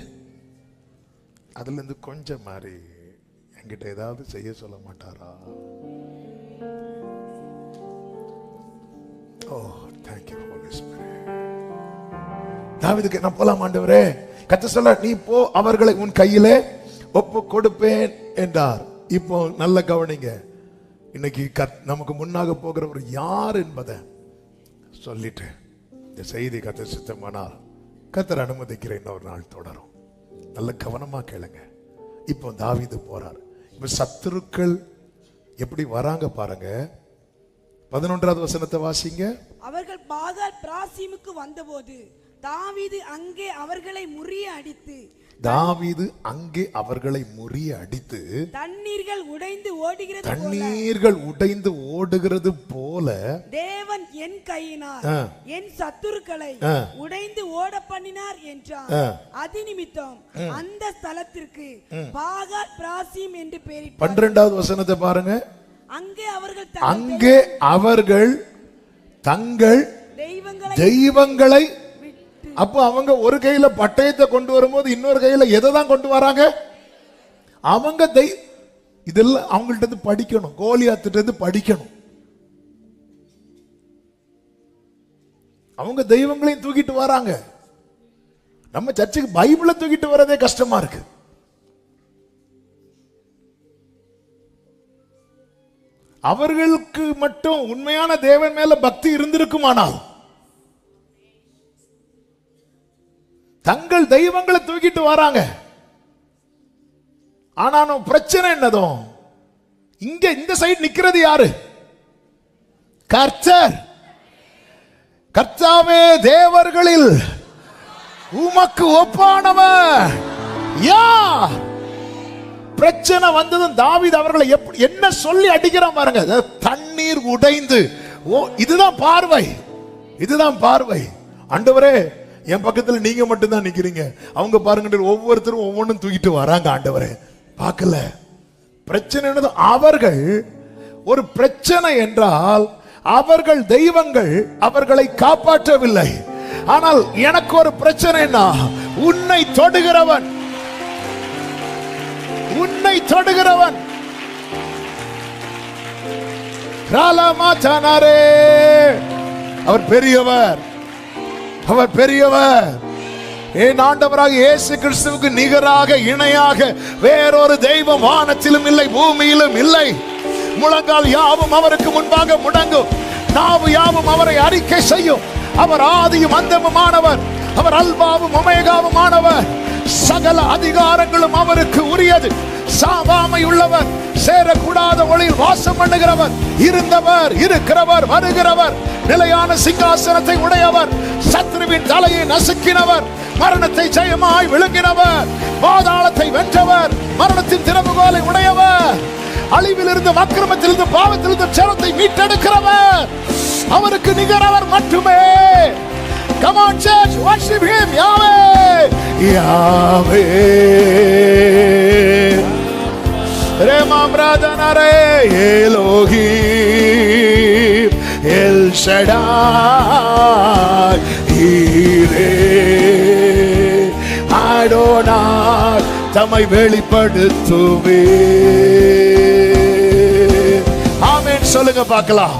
அதுல இருந்து கொஞ்சம் மாறி என்கிட்ட ஏதாவது செய்ய சொல்ல மாட்டாரா. ஓ, தேங்க் யூ ஹோலி ஸ்பிரிட். தாவீதுக்கு நான் போலாம் ஆண்டவரே, கர்த்தர் சொல்ல நீ போ, அவர்களை உன் கையிலே ஒப்பு கொடுப்பேன் என்றார். இப்போ நல்ல கவனிங்க, இன்னைக்கு நமக்கு முன்னாக போகிறவர் யார் என்பதை சொல்லிட்டு இந்த செய்தி கர்த்தர் சித்தமானால் கர்த்தர் அனுமதிக்கிற இன்னொரு நாள் தொடரும். நல்ல கவனமா கேளுங்க. இப்போ தாவீது போறார். இப்ப சத்துருக்கள் எப்படி வராங்க பாருங்க. 11வது வசனத்தை வாசிங்க. அவர்கள் பாகால் பிராசீமுக்கு வந்தபோது தாவீது அங்கே அவர்களை முறிய அடித்து தண்ணீர்கள் உடைந்து ஓடுகிறது போல தேவன் என் கையினால் என் சத்துருக்களை உடைந்து ஓட பண்ணினார் என்றார். அது நிமித்தம் அந்த ஸ்தலத்திற்கு பாகால் பிராசீம் என்று பெயரிட்டார். 12வது வசனத்தை பாருங்க. அங்கே அவர்கள் தங்கள் தெய்வங்களை அப்போ அவங்க ஒரு கையில பட்டயத்தை கொண்டு வரும்போது இன்னொரு கையில எதை தான் கொண்டு வராங்க? அவங்க இதெல்லாம் அவங்கள்ட்ட படிக்கணும், கோலியாத்திட்ட படிக்கணும். அவங்க தெய்வங்களையும் தூக்கிட்டு வராங்க. நம்ம சர்ச்சுக்கு பைபிளை தூக்கிட்டு வரதே கஷ்டமா இருக்கு. அவர்களுக்கு மட்டும் உண்மையான தேவன் மேல பக்தி இருந்திருக்குமானால் தங்கள் தெய்வங்களை தூக்கிட்டு வராங்க. ஆனா பிரச்சனை என்னதும், இங்க இந்த சைடு நிக்கிறது யாரு? கர்த்தர். கர்த்தாவே, தேவர்களில் உமக்கு ஒப்பானவர் யார்? பிரச்சனை வந்ததும் தாவீது அவர்களை என்ன சொல்லி அடிக்கிறான் பாருங்க. தண்ணீர் உடைந்து. இதுதான் பார்வை, இதுதான் பார்வை. ஆண்டவரே, என் பக்கத்துல நீங்க மட்டும் தான் நிக்கிறீங்க, அவங்க பாருங்க ஒவ்வொருத்தரும் ஒவ்வொன்றும் தூக்கிட்டு வராங்க. ஆண்டவரே, பார்க்கல. பிரச்சனை என்னது? அவர்கள் ஒரு பிரச்சனை என்றால் அவர்கள் தெய்வங்கள் அவர்களை காப்பாற்றவில்லை. ஆனால் எனக்கு ஒரு பிரச்சனைனா உன்னை தொடுகிறவன், உன்னை தொடுகிறவன் அவர் பெரியவர், அவர் பெரியவர். என் ஆண்டவராக இயேசு கிறிஸ்துவுக்கு நிகராக இணையாக வேறொரு தெய்வம் வானத்திலும் இல்லை, பூமியிலும் இல்லை. முழங்கால் யாவும் அவருக்கு முன்பாக முடங்கும், நாவு யாவும் அவரை அறிக்கை செய்யும். அவர் ஆதியும் அந்தமுமானவர், அவர் அல்பாவும் ஒமேகாவும் ஆனவர். சகல அதிகாரங்களும் அவருக்கு உரியது. சாவாமை உள்ளவர், சேரக்கூடாத ஒளியில் வாசம் பண்ணுகிறவர், இருந்தவர், இருக்கிறவர், வருகிறவர், நிலையான சிங்காசனத்தை உடையவர், சத்ருவின் தலையை நசுக்கினவர், மரணத்தை ஜெயமாய் விழுங்கினவர், பாதாளத்தை வென்றவர், மரணத்தின் திறவுகோலை உடையவர், அழிவிலிருந்து, அக்கிரமத்திலிருந்து, பாவத்திலிருந்து ஜனத்தை மீட்டெடுக்கிறவர். அவருக்கு நிகரவர் மட்டுமே. Come on church, worship him. Yahweh, Yahweh, Rema Bradanare, Elohim, El Shaddai, ஈரே ஆடோனாய் தம்மை வெளிப்படுத்துவே. ஆமென் சொல்லுங்க பார்க்கலாம்.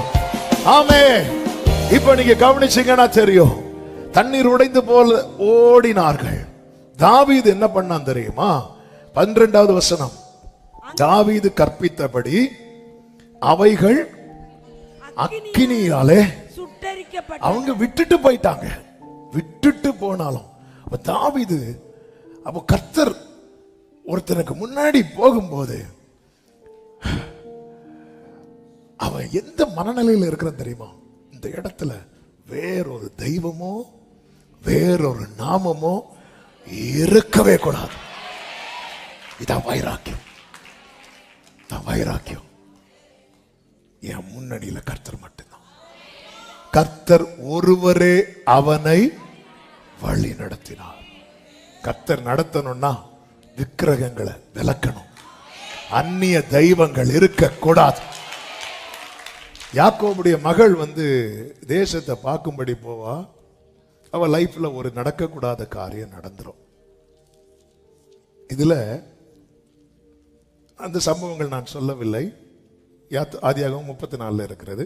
ஆமென். இப்ப நீங்க கவனிச்சீங்கன்னா தெரியும், தண்ணீர் உடைந்து போல ஓடினார்கள். தாவீது என்ன பண்ணான் தெரியுமா? 12வது வசனம், தாவீது கற்பித்தபடி அவைகள் அக்கினியாலே சுட்டெரிக்கப்பட்ட. அவங்க விட்டுட்டு போயிட்டாங்க. விட்டுட்டு போனாலும் தாவீது அப்ப கர்த்தர் ஒருத்தனுக்கு முன்னாடி போகும்போது அவன் எந்த மனநிலையில் இருக்கிறான் தெரியுமா? இந்த இடத்துல வேறொரு தெய்வமோ வேறொரு நாமமோ இருக்கவே கூடாது. இதான் வைராக்கியம். வைராக்கியம். என் முன்னணியில கர்த்தர் மட்டும்தான். கர்த்தர் ஒருவரே அவனை வழி நடத்தினார். கர்த்தர் நடத்தணும்னா விக்கிரகங்களை விலக்கணும், அந்நிய தெய்வங்கள் இருக்க கூடாது. யாக்கோபுடைய மகள் தேசத்தை பார்க்கும்படி போவா. அவ லைஃப்ல ஒரு நடக்கக்கூடாத காரியம் நடந்துரும். இதுல அந்த சம்பவங்கள் நான் சொல்லவில்லை, ஆதியாகமம் 34 இருக்கிறது.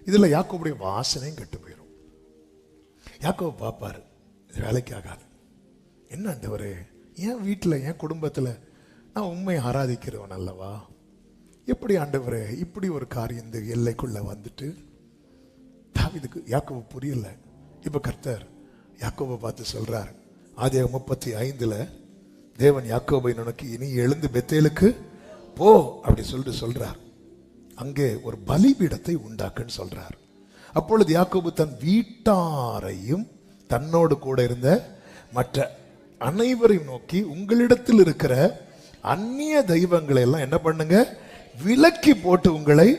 இதுல யாக்கோபுடைய வாசனையும் கெட்டு போயிடும். யாக்கோபு பார்ப்பாரு, வேலைக்கு ஆகாது. என்ன ஆண்டவரே, என் வீட்டில் என் குடும்பத்தில் நான் உண்மை ஆராதிக்கிறவன் அல்லவா, எப்படி ஆண்டவரே இப்படி ஒரு காரியம் இந்த எல்லைக்குள்ள வந்துட்டு? தாவீதுக்கு யாக்கோபு புரியல. இப்ப கர்த்தர் யாக்கோபை பார்த்து சொல்றார், ஆதியாகமம் 35 தேவன் யாக்கோபை நோக்கி, இனி எழுந்து பெத்தேலுக்கு போ அப்படி சொல்றார். அங்கே ஒரு பலிபீடத்தை உண்டாக்குன்னு சொல்றார். அப்பொழுது யாக்கோபு தன் வீட்டாரையும் தன்னோடு கூட இருந்த மற்ற அனைவரையும் நோக்கி, உங்களிடத்தில் இருக்கிற அந்நிய தெய்வங்களை எல்லாம் என்ன பண்ணுங்க, விலக்கி போட்டு உங்களை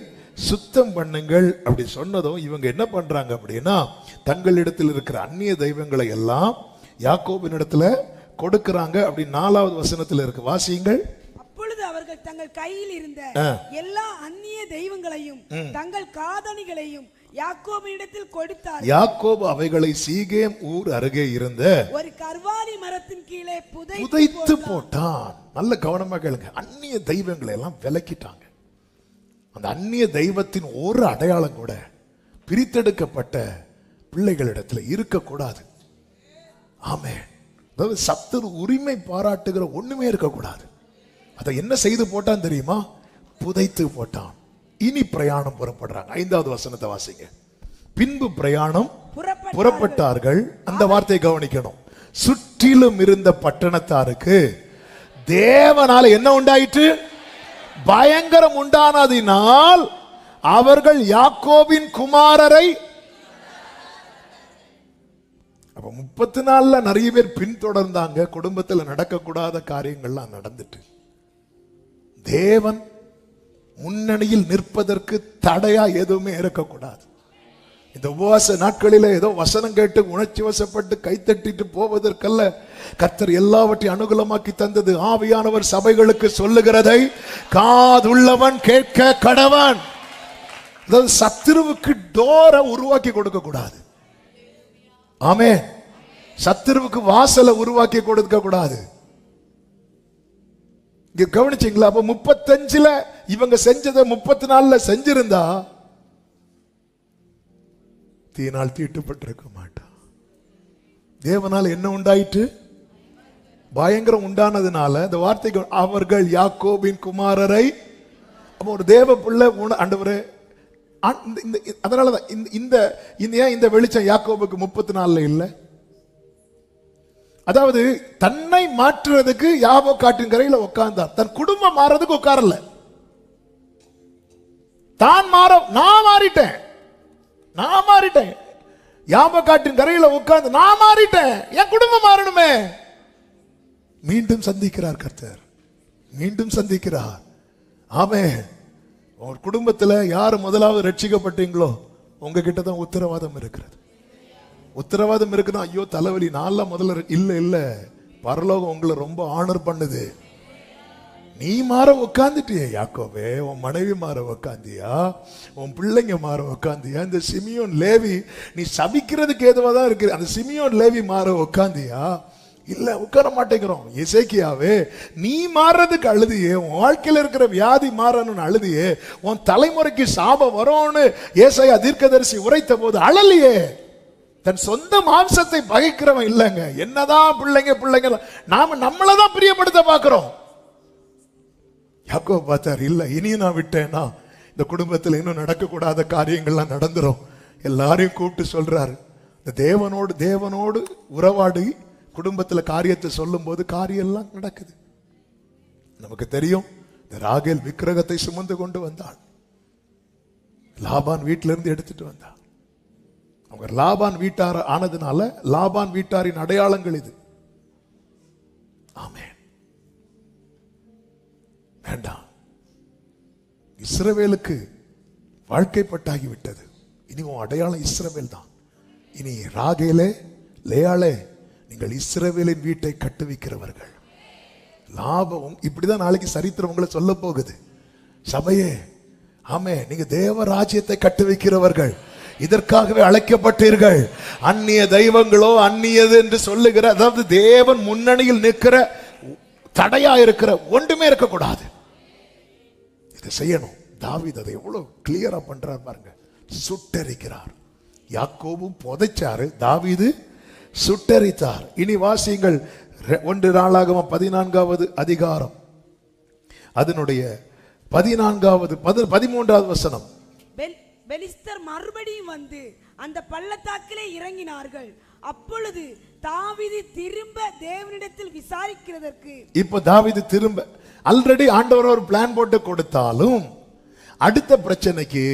சுத்தம் பண்ணுங்கள் அப்படி சொன்னதும் இவங்க என்ன பண்றாங்க அப்படின்னா, தங்களிடத்தில் இருக்கிற அந்நிய தெய்வங்களை எல்லாம் யாக்கோபின் இடத்துல கொடுக்கறாங்க. அப்படி 4வது வசனத்தில் இருக்கு, வாசியுங்கள். அப்பொழுது அவர்கள் தங்கள் கையில் இருந்த எல்லா அந்நிய தெய்வங்களையும் தங்கள் காதணிகளையும் யாக்கோபினிடத்தில் கொடுத்தார். யாக்கோபு அவைகளை சீகேம் ஊர் அருகே இருந்த ஒரு கர்வாலி மரத்தின் கீழே புதைத்து போட்டான். நல்ல கவனமா கேளுங்க. அந்நிய தெய்வங்களை எல்லாம் விலக்கிட்டாங்க. அந்த அந்நிய தெய்வத்தின் ஒரு அடையாளம் கூட பிரித்தெடுக்கப்பட்ட பிள்ளைகளிடத்துல இருக்கக்கூடாது. ஆமென். அதாவது சத்துரு உரிமை பாராட்டுகிற ஒண்ணுமே இருக்கக்கூடாது. அதை என்ன செய்து போட்டான் தெரியுமா? புதைத்து போட்டான். இனி பிரயாணம் புறப்படுறாங்க. 5வது வசனத்தை வாசிங்க. பின்பு பிரயாணம் புறப்பட்டார்கள். அந்த வார்த்தையை கவனிக்கணும். சுற்றிலும் இருந்த பட்டணத்தாருக்கு தேவனால என்ன உண்டாயிற்று? பயங்கரம் உண்டானதினால் அவர்கள் யாக்கோபின் குமாரரை, அப்ப 34 நிறைய பேர் பின்தொடர்ந்தாங்க. குடும்பத்தில் நடக்கக்கூடாத காரியங்கள்லாம் நடந்துட்டு, தேவன் முன்னணியில் நிற்பதற்கு தடையா எதுவுமே இருக்கக்கூடாது. இந்த உபவாச நாட்களில ஏதோ வசனம் கேட்டு உணர்ச்சி வசப்பட்டு கைத்தட்டிட்டு போவதற்கல்ல, கர்த்தர் எல்லாவற்றையும் அனுகூலமாக்கி தந்தது. ஆவியானவர் சபைகளுக்கு சொல்லுகிறதை காதுள்ளவன் கேட்க கடவன். அதாவது சத்துருவுக்கு டோரை உருவாக்கி கொடுக்க கூடாது. ஆமென். சத்துருவுக்கு வாசலை உருவாக்கி கொடுக்க கூடாது. இங்க கவனிச்சீங்களா? அப்ப 35 இவங்க செஞ்சதை 34 செஞ்சிருந்தா தீனால் தீட்டுப்பட்டிருக்க மாட்டான். தேவனால் என்ன உண்டாயிற்று? பயங்கரம் உண்டானதுனால இந்த வார்த்தைக்கு அவர்கள் யாக்கோபின் குமாரரை, அப்ப ஒரு தேவ பிள்ளை ஆண்டவரே, அதனாலதான் இந்த வெளிச்சம் யாக்கோபுக்கு 34 இல்லை. அதாவது தன்னை மாற்றுறதுக்கு யாபோ காட்டின் கரையில உட்கார்ந்தார். தன் குடும்பம் மாறதுக்கு உட்காரல. தான் நான் மாறிட்டேன். யாபோ காட்டின் கரையில உட்கார்ந்து நான் மாறிட்டேன், என் குடும்பம் மாறணுமே. மீண்டும் சந்திக்கிறார் கர்த்தர், மீண்டும் சந்திக்கிறார். ஆமென். உங்க குடும்பத்துல யாரு முதலாவது ரட்சிக்கப்பட்டீங்களோ உங்ககிட்ட தான் உத்தரவாதம் இருக்கிறது. உத்தரவாதம் இருக்குன்னா, ஐயோ தலைவலி நான்லாம் முதல்ல இல்ல பரலோகம் உங்களை ரொம்ப ஆனர் பண்ணுது. நீ மாற உட்காந்துட்டியே யாக்கோபே, உன் மனைவி மாற உட்காந்தியா, உன் பிள்ளைங்க மாற உட்காந்தியா, இந்த சிமியோன் லேவி நீ சபிக்கிறதுக்கு ஏதுவாதான் இருக்கு, அந்த சிமியோன் லேவி மாற உட்காந்தியா? இல்ல, உட்கார மாட்டேங்கிறோம். எசேக்கியாவே, நீ மாறுறதுக்கு அழுதியே, உன் வாழ்க்கையில இருக்கிற வியாதி மாறணும்னு அழுதியே, உன் தலைமுறைக்கு சாபம் வரும்னு ஏசாயா தீர்க்கதரிசி உரைத்த போது அழலியே. தன் சொந்த மாம்சத்தை பகைக்கிறவன் இல்லைங்க. என்னதான் பிள்ளைங்க நாம நம்மளதான் பிரியப்படுத்த பாக்குறோம். யாக்கோபு பார்த்தார், இல்ல இனியும் நான் விட்டேன்னா இந்த குடும்பத்தில் இன்னும் நடக்கக்கூடாத காரியங்கள்லாம் நடந்துரும். எல்லாரையும் கூப்பிட்டு சொல்றாரு. இந்த தேவனோடு உறவாடி குடும்பத்துல காரியத்தை சொல்லும் போது காரியம் எல்லாம் நடக்குது. நமக்கு தெரியும், இந்த ராகேல் விக்கிரகத்தை சுமந்து கொண்டு வந்தாள். லாபான் வீட்டில இருந்து எடுத்துட்டு வந்தாள். அவங்க லாபான் வீட்டார் ஆனதுனால லாபான் வீட்டாரின் அடையாளங்கள் இது. ஆமென். வேண்டாம், இஸ்ரவேலுக்கு வாழ்க்கைப்பட்டாகி விட்டது. இனி உன் அடையாளம் இஸ்ரவேல் தான். இனி ராகேலே, லேயாளே, நீங்கள் இஸ்ரவேலின் வீட்டை கட்டுவிக்கிறவர்கள். லாபம் இப்படிதான் நாளைக்கு சரித்திரம் உங்களை சொல்ல போகுது. சபையே, ஆமே, நீங்க தேவ ராஜ்யத்தை கட்டுவிக்கிறவர்கள். இதற்காகவே அழைக்கப்பட்டீர்கள். அந்நிய தெய்வங்களோ அந்நியது என்று சொல்லுகிற, அதாவது தேவன் முன்னணியில் நிற்கிற தடையா இருக்கிற ஒன்றுமே இருக்கக்கூடாது. இதை செய்யணும். தாவீது அதை எவ்வளவு கிளியரா பண்றார் பாருங்க. சுட்டரிக்கிறார். யாக்கோபும் புதைச்சாரு, தாவீது சுட்டரித்தார். இனி வாசியுங்கள் 1 நாளாகமம் 14வது அதிகாரம், அதனுடைய 13வது வசனம். பெலிஸ்தர் மறுபடியும் வந்து அந்த பள்ளத்தாக்கிலே இறங்கினார்கள். அப்பொழுது தாவீது திரும்ப தேவனிடத்தில் விசாரிக்கிறதற்கு, இப்ப தாவீது திரும்ப, ஆல்ரெடி ஆண்டவர் ஒரு பிளான் போட்டு கொடுத்தாலும் அடுத்த பிரச்சனைக்கு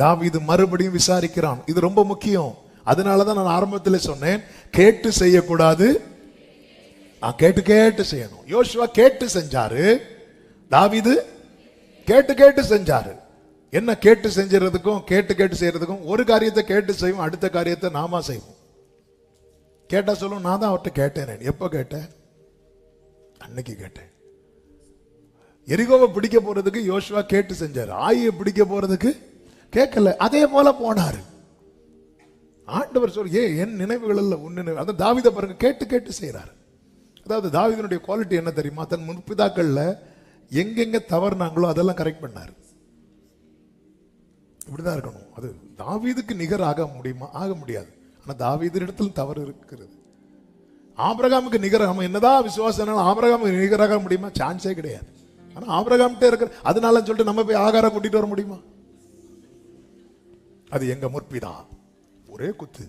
தாவீது மறுபடியும் விசாரிக்கிறான். இது ரொம்ப முக்கியம். அதனாலதான் நான் ஆரம்பத்தில் சொன்னேன், கேட்டு செய்யக்கூடாது, கேட்டு செய்யணும். யோசுவா கேட்டு செஞ்சாரு, தாவீது கேட்டு செஞ்சாரு. என்ன கேட்டு செஞ்சறதுக்கும் கேட்டு செய்யறதுக்கும்? ஒரு காரியத்தை கேட்டு செய்வோம், அடுத்த காரியத்தை நாம செய்வோம். கேட்டா சொல்லும், நான் தான் அவர்கிட்ட கேட்டேன். எப்ப கேட்டேன்? அன்னைக்கு கேட்டேன். எரிகோவை பிடிக்க போறதுக்கு யோசுவா கேட்டு செஞ்சாரு, ஆயியை பிடிக்க போறதுக்கு கேட்கல. அதே போல போனாரு. ஆண்டவர் சொல்ல, என் நினைவுகள் இல்ல உன் நினைவு. அதான் தாவீதை பாருங்க, கேட்டு செய்யறாரு. அதாவது தாவீதனுடைய குவாலிட்டி என்ன தெரியுமா? தன் முற்பிதாக்கள்ல எங்கெங்க தவறுனாங்களோ அதெல்லாம் கரெக்ட் பண்ணாரு. இப்படிதான் இருக்கணும். அது தாவீதுக்கு நிகர் ஆக முடியுமா? ஆக முடியாது. ஆனா தாவீது இடத்துல தவறு இருக்கிறது. ஆபிரகாமுக்கு நிகர், நம்ம என்னதான் விசுவாசம் ஆபிரகாமுக்கு நிகராக முடியுமா? சான்ஸே கிடையாது. ஆனா ஆபிரகாம்கிட்ட இருக்கிற, அதனால சொல்லிட்டு நம்ம போய் ஆகாரம் கூட்டிட்டு வர முடியுமா? அது எங்க முற்பிதா, ஒரே குத்து.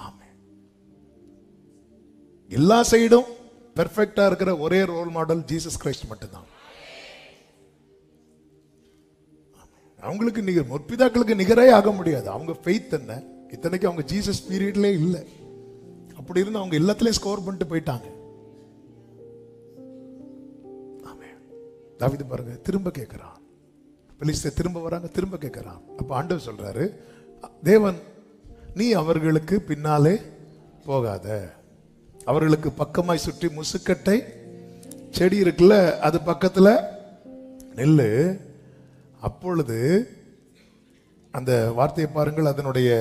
ஆமே, எல்லா சைடும் பெர்ஃபெக்டா இருக்கிற ஒரே ரோல் மாடல் ஜீசஸ் கிரைஸ்ட் மட்டும்தான். அவங்களுக்கு நிகர், முற்பிதாக்களுக்கு நிகரே ஆக முடியாது. அவங்க ஃபெய்த் என்ன, இத்தனைக்கு அவங்க ஜீசஸ் பீரியட்ல இல்லை. அப்படி இருந்து அவங்க எல்லாத்துலயும் ஸ்கோர் பண்ணிட்டு போயிட்டாங்க. தாவீது பாருங்க, திரும்ப கேட்கிறான். பெலிஸ்தர் திரும்ப வராங்க, திரும்ப கேட்கிறான். அப்ப ஆண்டவர் சொல்றாரு, தேவன், நீ அவர்களுக்கு பின்னாலே போகாத, அவர்களுக்கு பக்கமாய் சுற்றி முசுக்கட்டை செடி இருக்குல்ல, அது பக்கத்துல நெல்லு. அப்பொழுது அந்த வார்த்தையை பாருங்கள், அதனுடைய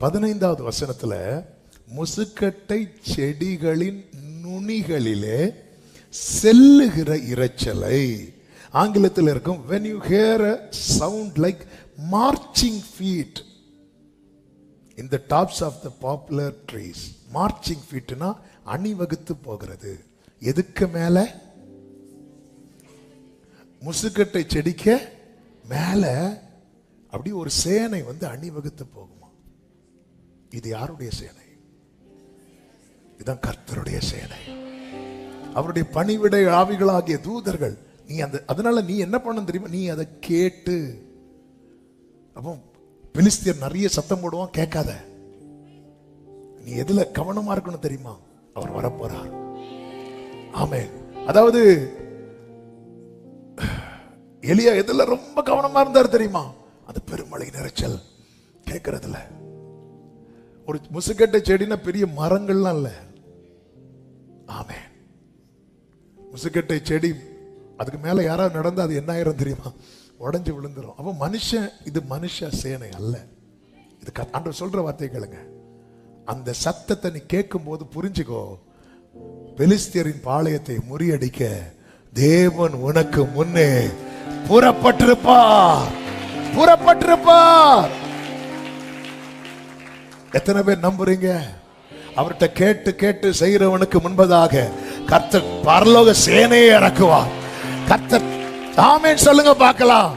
15வது வசனத்துல, முசுக்கட்டை செடிகளின் நுனிகளிலே செல்லுகிற இரைச்சலை, ஆங்கிலத்தில் இருக்கும், when you hear a sound like marching feet in the tops of the poplar trees. marching feetனா அணிவகுத்து போகிறது. எதுக்கு மேல? முசுக்கட்டை செடிக்க மேல அப்படி ஒரு சேனை வந்து அணிவகுத்து போகுமா? இது யாருடைய சேனை? இதுதான் கர்த்தருடைய சேனை. அவருடைய பணிவிடை ஆவிகளாகிய தூதர்கள். நீ அதனால நீ என்ன பண்ண தெரியுமா? நீ அதை கேட்டு. அப்போ பெலிஸ்தியர் நிறைய சத்தம் போடுவான், கேட்காத. நீ எதுல கவனமா இருக்கணும் தெரியுமா? அவர் வரப்போறார். ஆமென். அதாவது எலியா எதுல ரொம்ப கவனமா இருந்தார் தெரியுமா? அந்த பெருமழை நிறைச்சல் கேட்கறதுல. ஒரு முசுக்கட்டை செடினா பெரிய மரங்கள்லாம் இல்ல. ஆமென். முசுக்கட்டை செடி அதுக்கு மேல யாராவது நடந்தா அது என்ன ஆயிரும் தெரியுமா? உடஞ்சு விழுந்துரும். அப்ப மனுஷன், இது மனுஷ சேனை அல்ல. இது ஆண்டவர் சொல்ற வார்த்தை கேளுங்க. அந்த சத்தத்தை நீ கேட்கும் போது புரிஞ்சுக்கோ, பெலிஸ்தியரின் பாளையத்தை முறியடிக்க தேவன் உனக்கு முன்னே புறப்பட்டிருப்பார். எத்தனை பேர் நம்புறீங்க? அவர்கிட்ட கேட்டு கேட்டு செய்கிறவனுக்கு முன்பதாக கர்த்தர் பரலோக சேனையை இறக்குவார். கர்த்தர் ஆமென் சொல்லுங்க பார்க்கலாம்.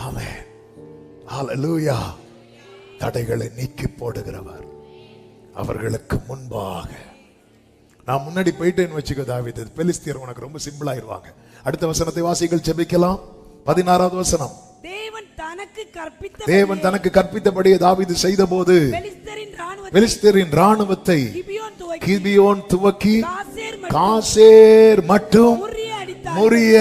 ஆமென், ஹல்லேலூயா. தடைகளை நீக்கி போடுகிறவர் அவர்களுக்கு முன்பாக. நான் முன்னாடி போயிட்டேன்னு வச்சுக்கோ தாவீது, பெலிஸ்தியர் உனக்கு ரொம்ப சிம்பிள் ஆயிருவாங்க. அடுத்த வசனத்தை வாசிகள் ஜெபிக்கலாம். 16வது வசனம். தேவன் தனக்கு கற்பித்தபடியே தாவீது செய்தபோது பெலிஸ்தியரின் ராணுவத்தை கிபியோன் துவக்கி காசேர் மட்டும் முறிய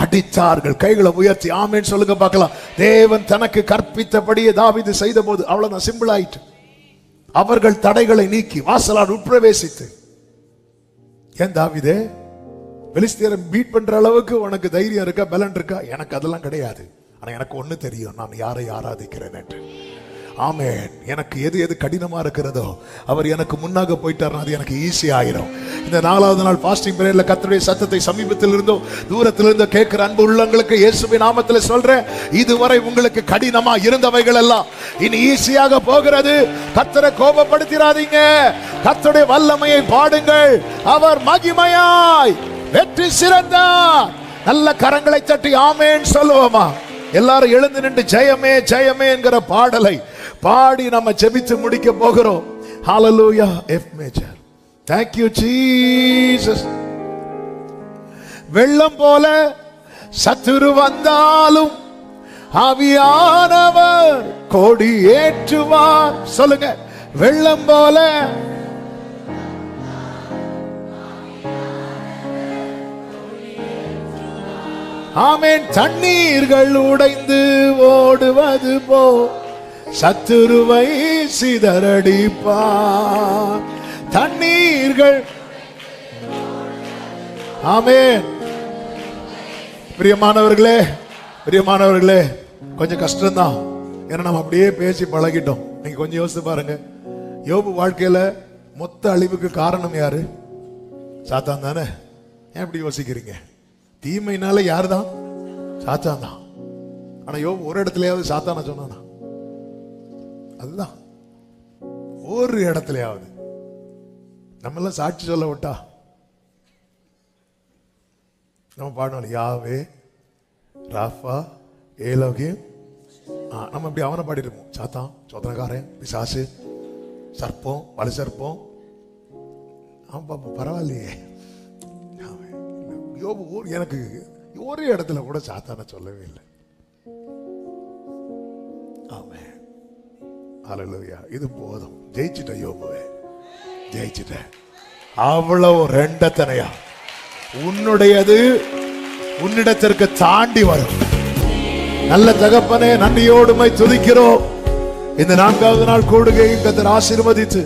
அடித்தார்கள். கைகளை உயர்த்தி ஆமென் சொல்லுங்க பார்க்கலாம். தேவன் தனக்கு கற்பித்தபடியே தாவீது செய்தபோது, அவ்வளவுதான், சிம்பிள் ஆயிட்டு. அவர்கள் தடைகளை நீக்கி வாசலால் உட்பிரவேசித்து. ஏன் தாவீதே, பெலிஸ்தியரை பீட் பண்ற அளவுக்கு உனக்கு தைரியம் இருக்கா, பலன் இருக்கா? எனக்கு அதெல்லாம் கிடையாது. ஆனா எனக்கு ஒண்ணு தெரியும், நான் யாரை ஆராதிக்கிறேன் என்று. ஆமென். எனக்கு எது எது கடினமா இருக்கிறதோ அவர் எனக்கு முன்னாக போயிட்டார், அது எனக்கு ஈஸி ஆயிரும். இந்த 4வது நாள் பாஸ்டிங் பிரேயர்ல கர்த்தருடைய சத்தத்தை சமீபத்தில் இருந்தோ தூரத்தில் இருந்தோ கேட்கிற அன்பு உள்ளங்களுக்கு இயேசுவின் நாமத்தில் சொல்றேன், இதுவரை உங்களுக்கு கடினமா இருந்தவைகள் எல்லாம் இனி ஈஸியாக போகிறது. கர்த்தரை கோபப்படுத்திராதீங்க. கர்த்தருடைய வல்லமையை பாடுங்கள். அவர் மகிமையாய் வெற்றி சிறந்தார். நல்ல கரங்களை தட்டி ஆமென் சொல்லுவோமா? எல்லாரும் எழுந்து நின்று ஜெயமே ஜெயமே என்கிற பாடலை பாடி நம்ம ஜெபித்து முடிக்க போகிறோம். ஹalleluya. F major. Thank you Jesus. வெள்ளம் போல சத்துரு வந்தாலும் ஆவியானவர் கொடி ஏற்றுவார். சொல்லுங்க, வெள்ளம் போல ஆமென். தண்ணீர்கள் உடைந்து ஓடுவது போ சத்துருவை சிதறடிப்பார். தண்ணீர்கள் ஆமென். பிரியமானவர்களே, பிரியமானவர்களே, கொஞ்சம் கஷ்டம்தான். ஏன்னா நம்ம அப்படியே பேசி பழகிட்டோம். நீங்க கொஞ்சம் யோசித்து பாருங்க. யோபு வாழ்க்கையில மொத்த அழிவுக்கு காரணம் யாரு? சாத்தான் தானே. ஏன் இப்படி யோசிக்கிறீங்க? தீமையினால யாரு தான்? சாத்தான் தான். ஆனா யோபு ஒரு இடத்துலயாவது சாத்தான சொன்னானா? அதுதான், ஒரு இடத்துலயாவது. நம்ம எல்லாம் சாட்சி சொல்ல விட்டா நம்ம பாடணும், யாவே ராஃபா ஏலோகிம். நம்ம இப்படி அவனை பாடிருப்போம். சாத்தான், சோதனக்காரன், பிசாசு, சர்ப்பம், வலு சர்ப்பம். ஆமா, பரவாயில்லையே. யோபு எனக்கு ஒரு இடத்துல கூட சாத்தான சொல்லவே இல்லை. ஆமென், ஹல்லேலூயா. இது போதும். ஜெயிச்சிட்ட யோபுவே, ஜெயிச்சிட்ட. அவ்வளவு ரெண்டத்தனையா உன்னுடையது உன்னிடத்திற்கு தாண்டி வரும். நல்ல தகப்பனே, நன்றியோடுமை துதிக்கிறோம். இந்த 4வது நாள் கூடுகையும் கர்த்தர் ஆசீர்வதித்து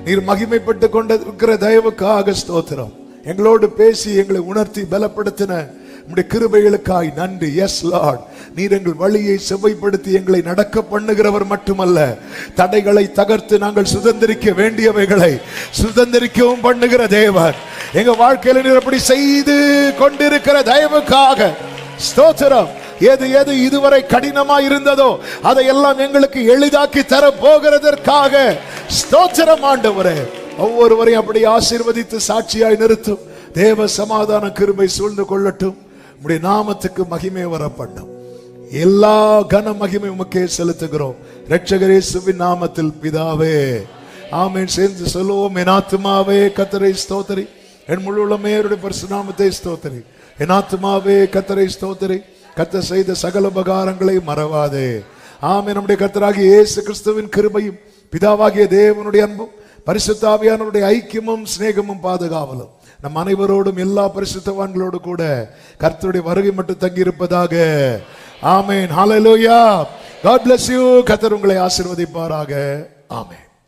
நீர் மகிமைப்பட்டு கொண்டிருக்கிற தயவுக்காக ஸ்தோத்திரம். எங்களோடு பேசி எங்களை உணர்த்தி பலப்படுத்தின உம்முடைய கிருபைகளுக்காய் நன்றி. எஸ் லார்ட், நீர் எங்கள் வழியை செவ்வைப்படுத்தி எங்களை நடக்க பண்ணுகிறவர் மட்டுமல்ல, தடைகளை தகர்த்து நாங்கள் சுதந்திரிக்க வேண்டியவைகளை சுதந்திரிக்கவும் பண்ணுகிற தேவன். எங்க வாழ்க்கையில நீர் அப்படி செய்து கொண்டிருக்கிற தயவுக்காக ஸ்தோத்திரம். எது எது இதுவரை கடினமா இருந்ததோ அதையெல்லாம் எங்களுக்கு எளிதாக்கி தர போகிறதற்காக ஸ்தோத்திரம் ஆண்டவரே. ஒவ்வொருவரையும் அப்படி ஆசீர்வதித்து சாட்சியாய் நிறுத்தும். தேவ சமாதான கிருபை சூழ்ந்து கொள்ளட்டும். உம்முடைய நாமத்துக்கு மகிமை வரப்படும். எல்லா கன மகிமை உமக்கே செலுத்துகிறோம் இரட்சகர் இயேசுவின் நாமத்தில் பிதாவே, ஆமென். சேர்ந்து சொல்லுவோம். என் ஆத்துமாவே கர்த்தரை ஸ்தோத்திரி, என் முழு உள்ளமே அவருடைய பரிசுத்த நாமத்தை ஸ்தோத்திரி. என் ஆத்துமாவே கர்த்தரை ஸ்தோத்திரி, கர்த்தர் செய்த சகல உபகாரங்களை மறவாதே. ஆமென். நம்முடைய கர்த்தராகிய இயேசு கிறிஸ்துவின் கிருபையும் பிதாவாகிய தேவனுடைய அன்பும் பரிசுத்த ஆவியானவருடைய ஐக்கியமும் சிநேகமும் பாதுகாவலும் நம் அனைவரோடும் எல்லா பரிசுத்தவான்களோடு கூட கர்த்தருடைய வருகை மட்டும் தங்கி இருப்பதாக. ஆமென், ஹல்லேலூயா. God bless you. கர்த்தர் உங்களை ஆசீர்வதிப்பாராக. ஆமென்.